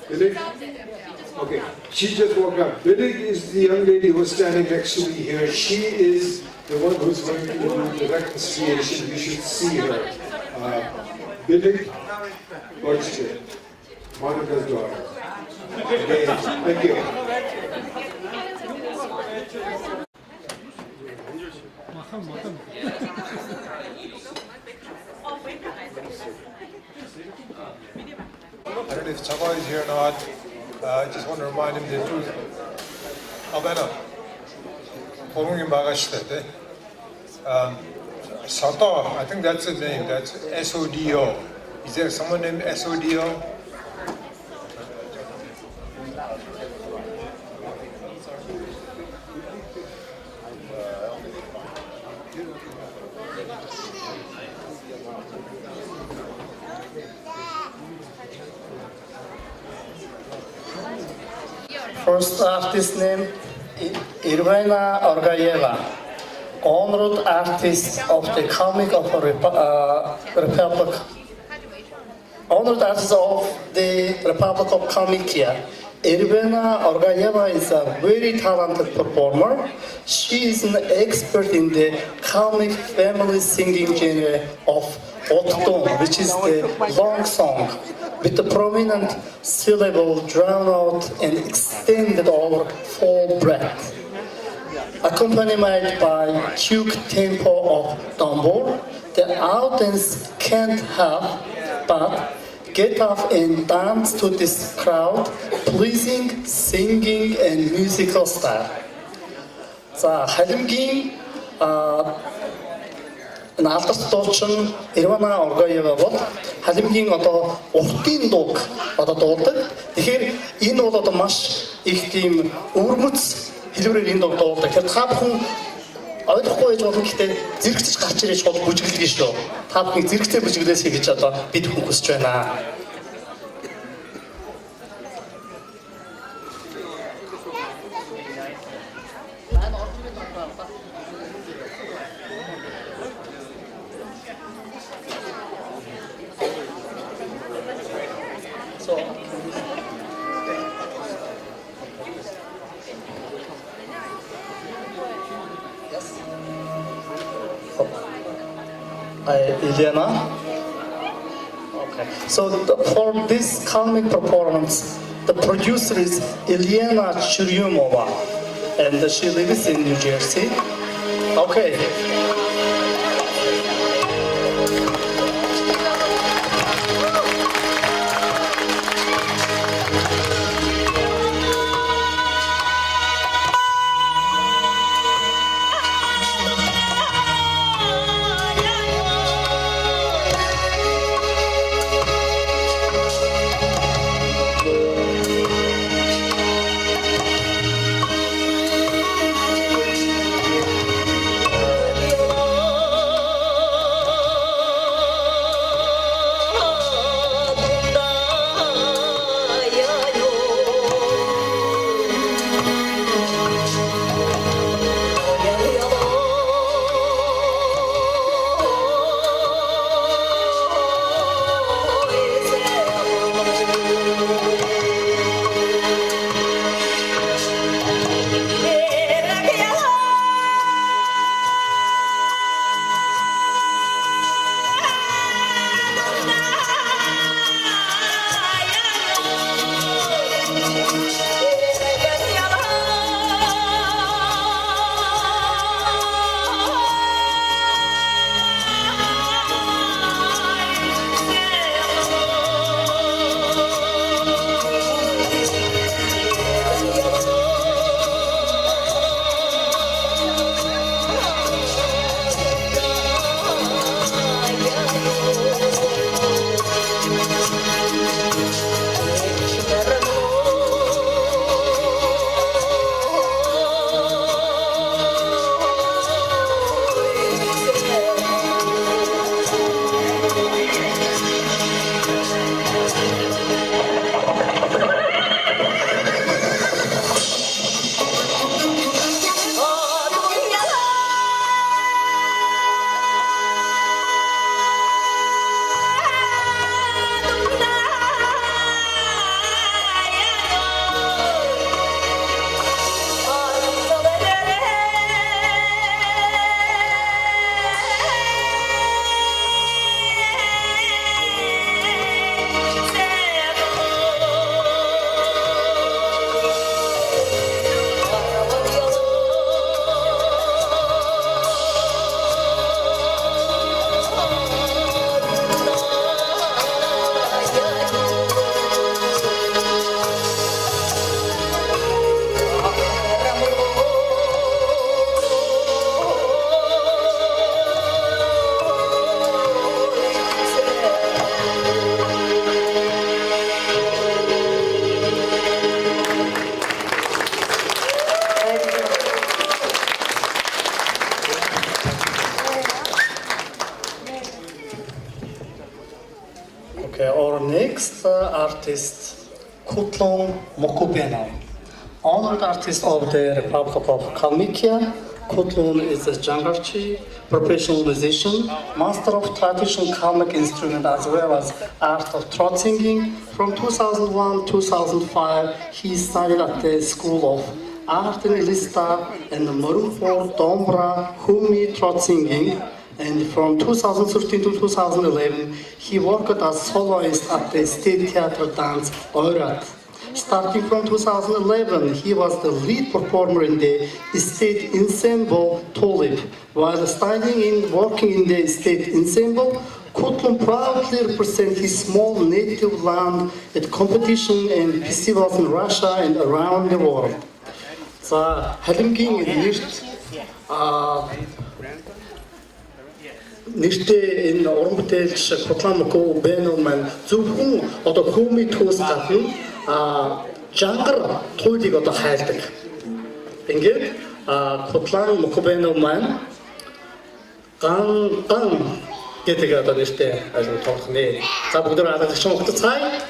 Speaker 8: Bilig? Okay, she just walked up. Bilig is the young lady who's standing next to me here. She is the one who's going to do the reconciliation. You should see her. Bilig Gorchke, Monica's daughter. Okay, thank you. I don't know if Chaba is here or not. I just want to remind him that Albana, Polungin Bagashte. Sato, I think that's his name. That's SODO. Is there someone named SODO?
Speaker 2: First artist name Irvina Orgayeva, honored artist of the Comic of Republic. Honored artist of the Republic of Kalmykia. Irvina Orgayeva is a very talented performer. She is an expert in the Kalmyk family singing genre of Otton, which is the long song, with the prominent syllable drawn out and extended over 4 breaths. Accompanied by quick tempo of tambor, the audience can't help but get up and dance to this crowd, pleasing singing and musical style. За халимгийн наалдас дуучин Ирвана Оргоева бол халимгийн одоо уртын дууг одоо дуулдаг. Тэгэхээр энэ бол одоо маш их тийм өвөрмөц хэлбэрээр энэ дууг дуулдаг. Тэгэхээр та бүхэн ойлгохгүй байж болно гэхдээ зэрэгцэж гарч ирэж бол бүжиглдэг шүү. Та бүхэн зэрэгцээ бүжиглээсэй гэж одоо бид бүхэн хүсэж байна. Elena. Okay. So for this Kalmyk performance, the producer is Elena Churyumova, and she lives in New Jersey. Okay. Kutlung Mokubeno, honored artist of the Republic of Kalmykia. Kutlun is a jangarchi, professional musician, master of traditional Kalmyk instrument as well as art of throat singing. From 2001-2005, he studied at the School of Art in Lista and Morumfor Dombra Humi throat singing. And from 2013 to 2011, he worked as soloist at the State Theatre Dance Oirat. Starting from 2011, he was the lead performer in the State Ensemble Tulip. While studying and working in the State Ensemble, Kutlun proudly represents his small native land at competition and festivals in Russia and around the world. 자, 할림гийн нэртэй энэ уран бүтээлч Кутлун Мокубено маань зөвхөн одоо хүмүүст төс гадна жангар туйлыг одоо хайлдаг. Ингээд Кутлун Мокубено маань ган гэдэг одоо нэртэй ажил тоох нэ. За бүгд алгаж шонгоцгаая.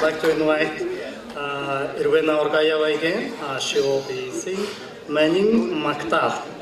Speaker 2: like to invite Irwina Orgayeva again. She will be singing Manning Maktab.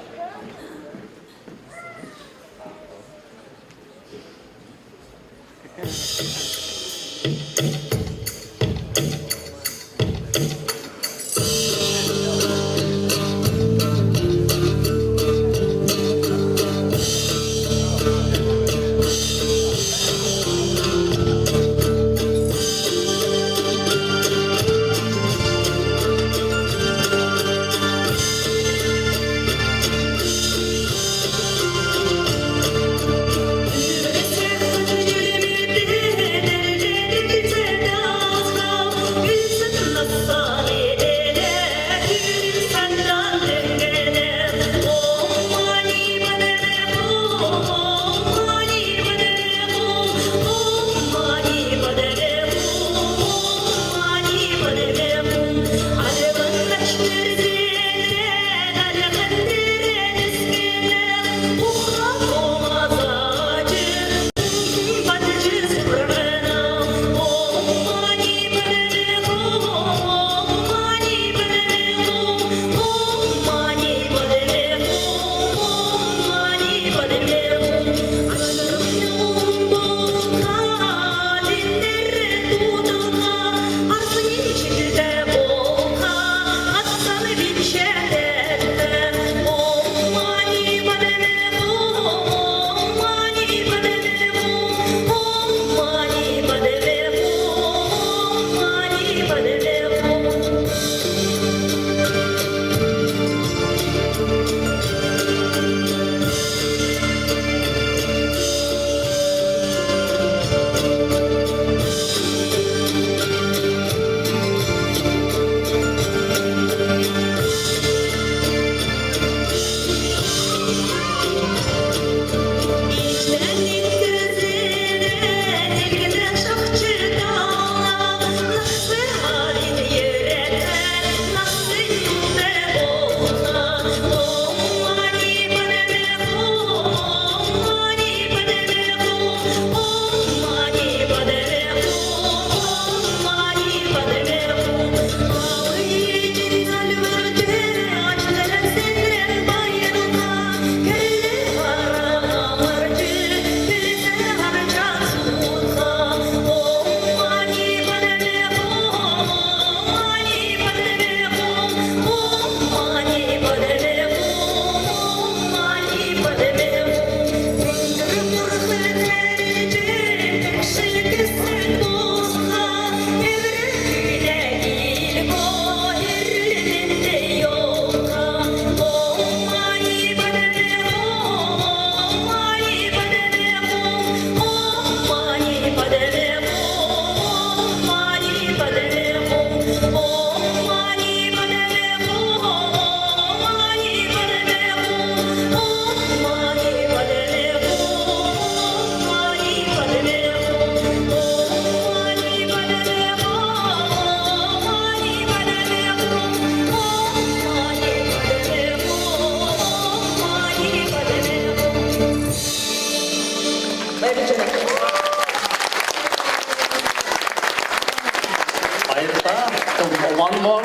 Speaker 2: One more,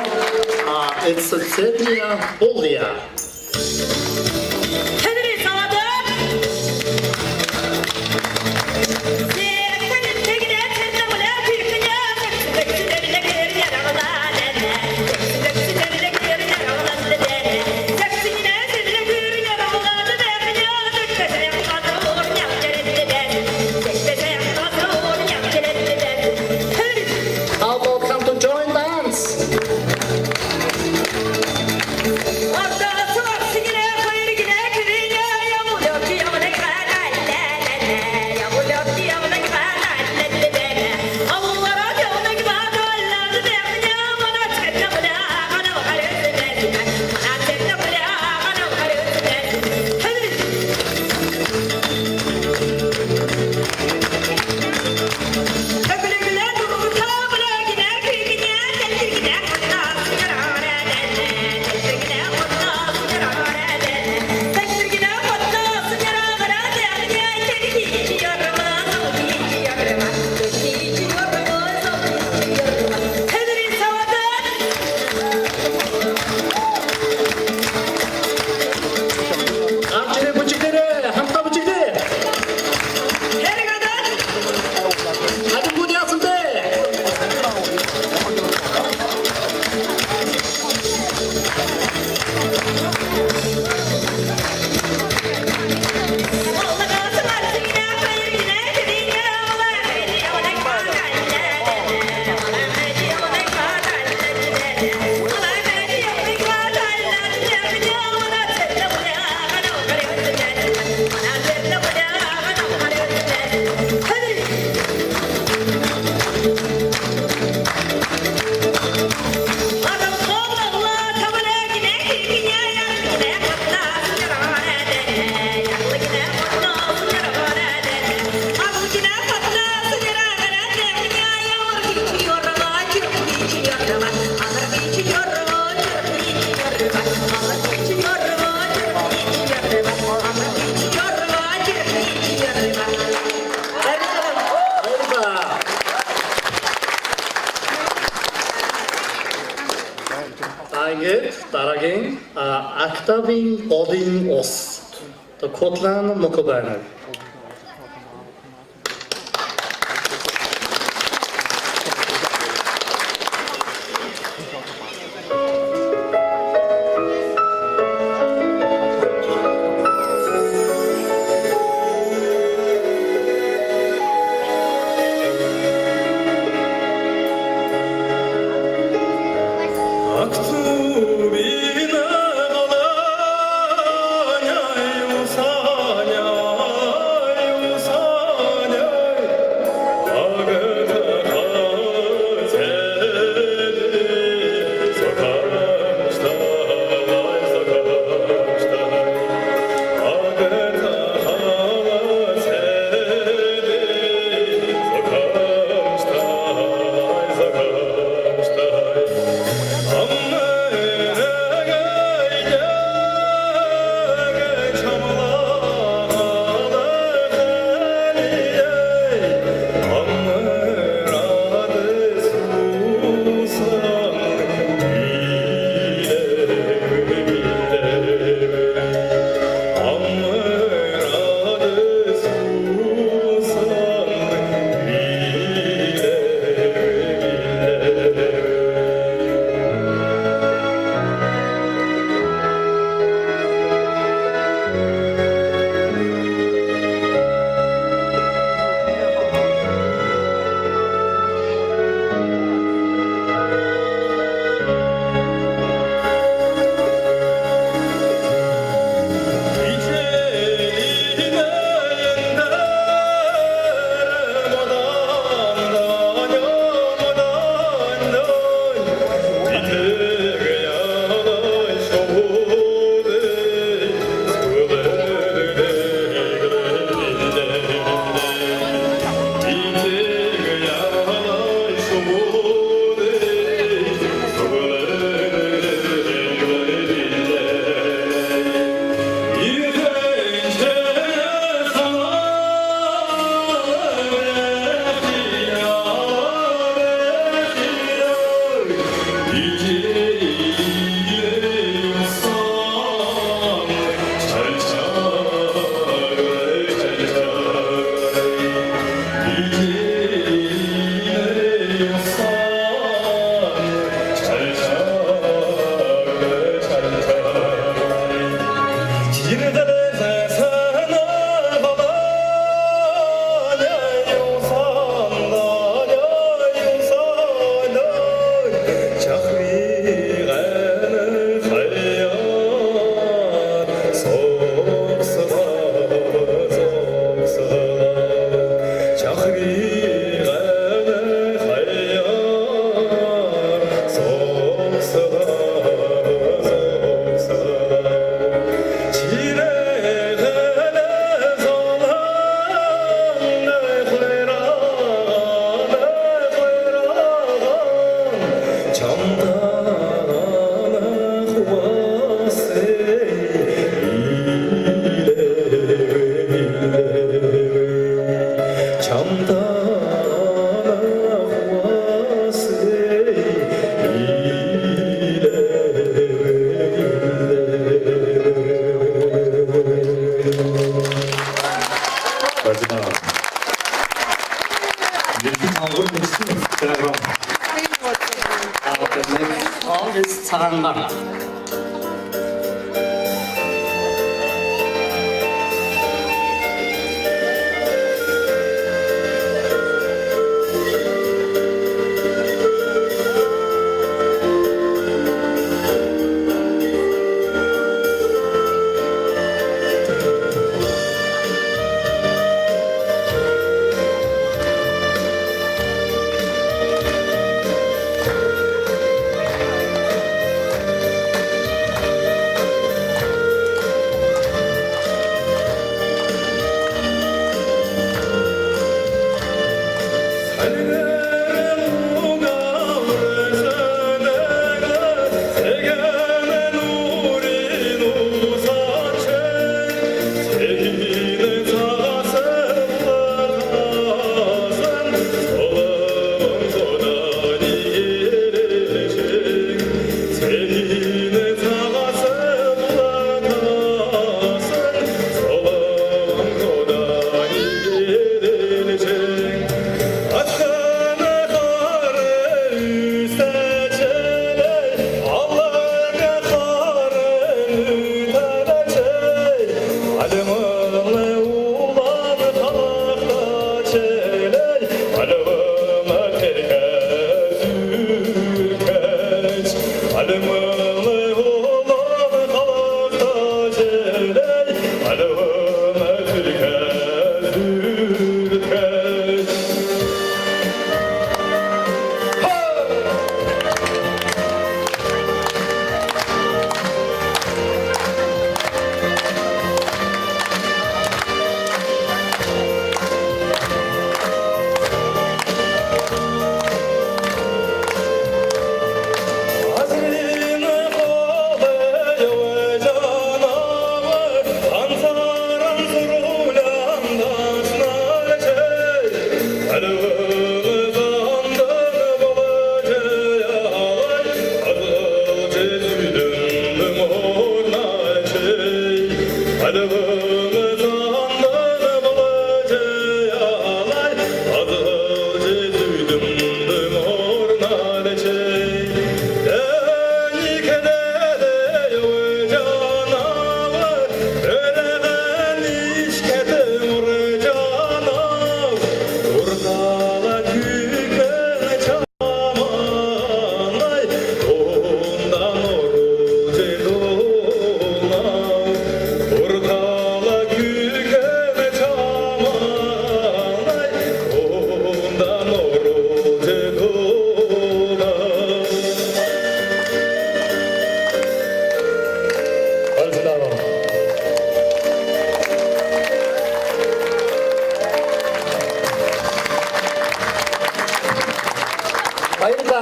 Speaker 2: it's Zednia Bolia. Welcome to join dance. Actaving Bodin Os, the Kotlan Mokobana.
Speaker 11: Aktu bina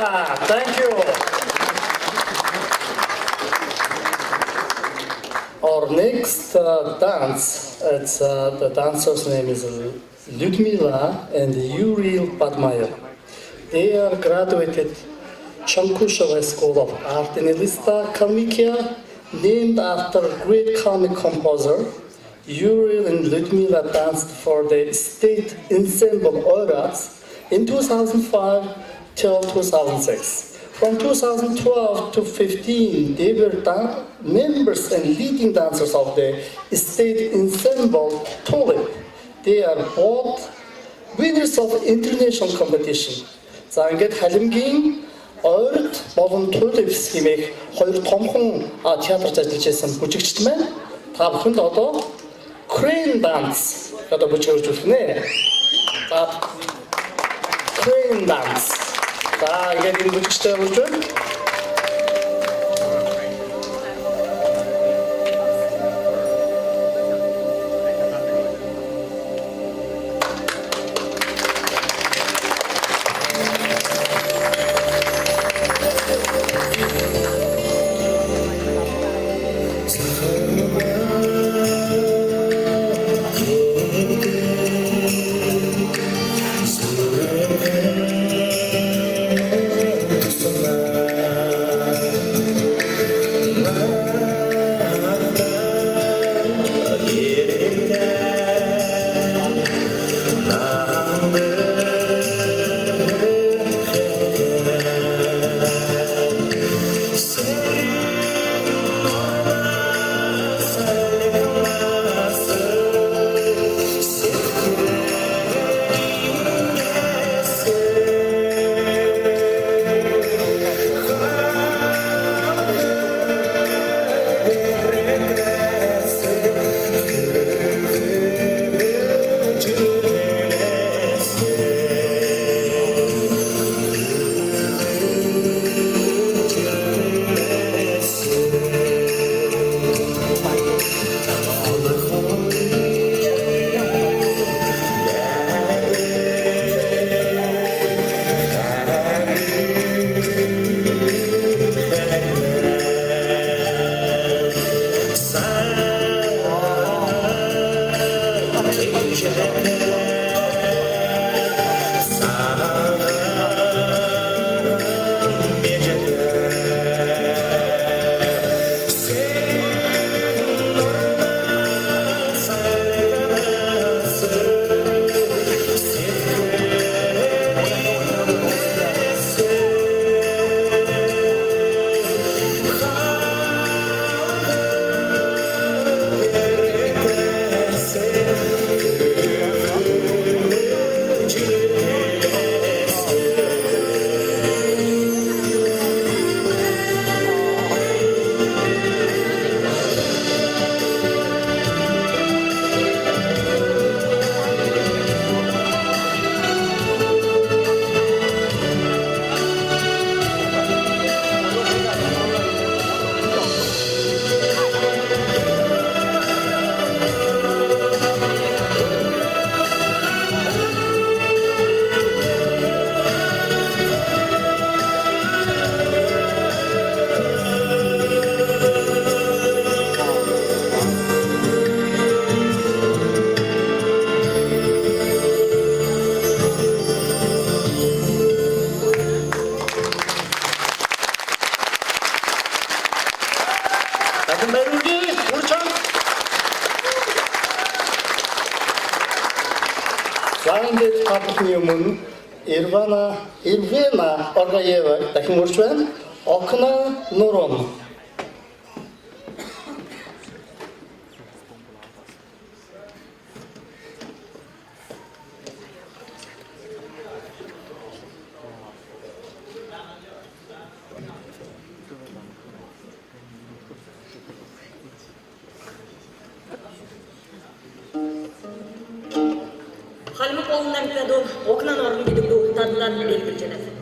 Speaker 2: Thank you. Our next dance, the dancer's name is Lyudmila and Yuri Padmayev. They are graduated Chankusheva School of Art in Elista, Kalmykia, named after a great comic composer. Yuri and Lyudmila danced for the state ensemble Oirats in 2005 till 2006. From 2012 to 15, they were members and leading dancers of the state ensemble Tulip. They are both winners of international competition. За ингээд халимгийн ойрд болон Tulip хэмээх хоёр томхон театрт ажиллаж байсан бүжигчд маань та бүхэнд одоо Crane dance одоо бүжгэрж үлдэнэ. За Crane dance. За ингээд энэ бүжигчтэй болж байна. Заангет хатны өмнө Ирвена Оргаева дахин урьж байна. Окна Нурон.
Speaker 11: Халмы қолынан кәду, оқынан орын бедігді ұқтадылар білгіл жәнәсі.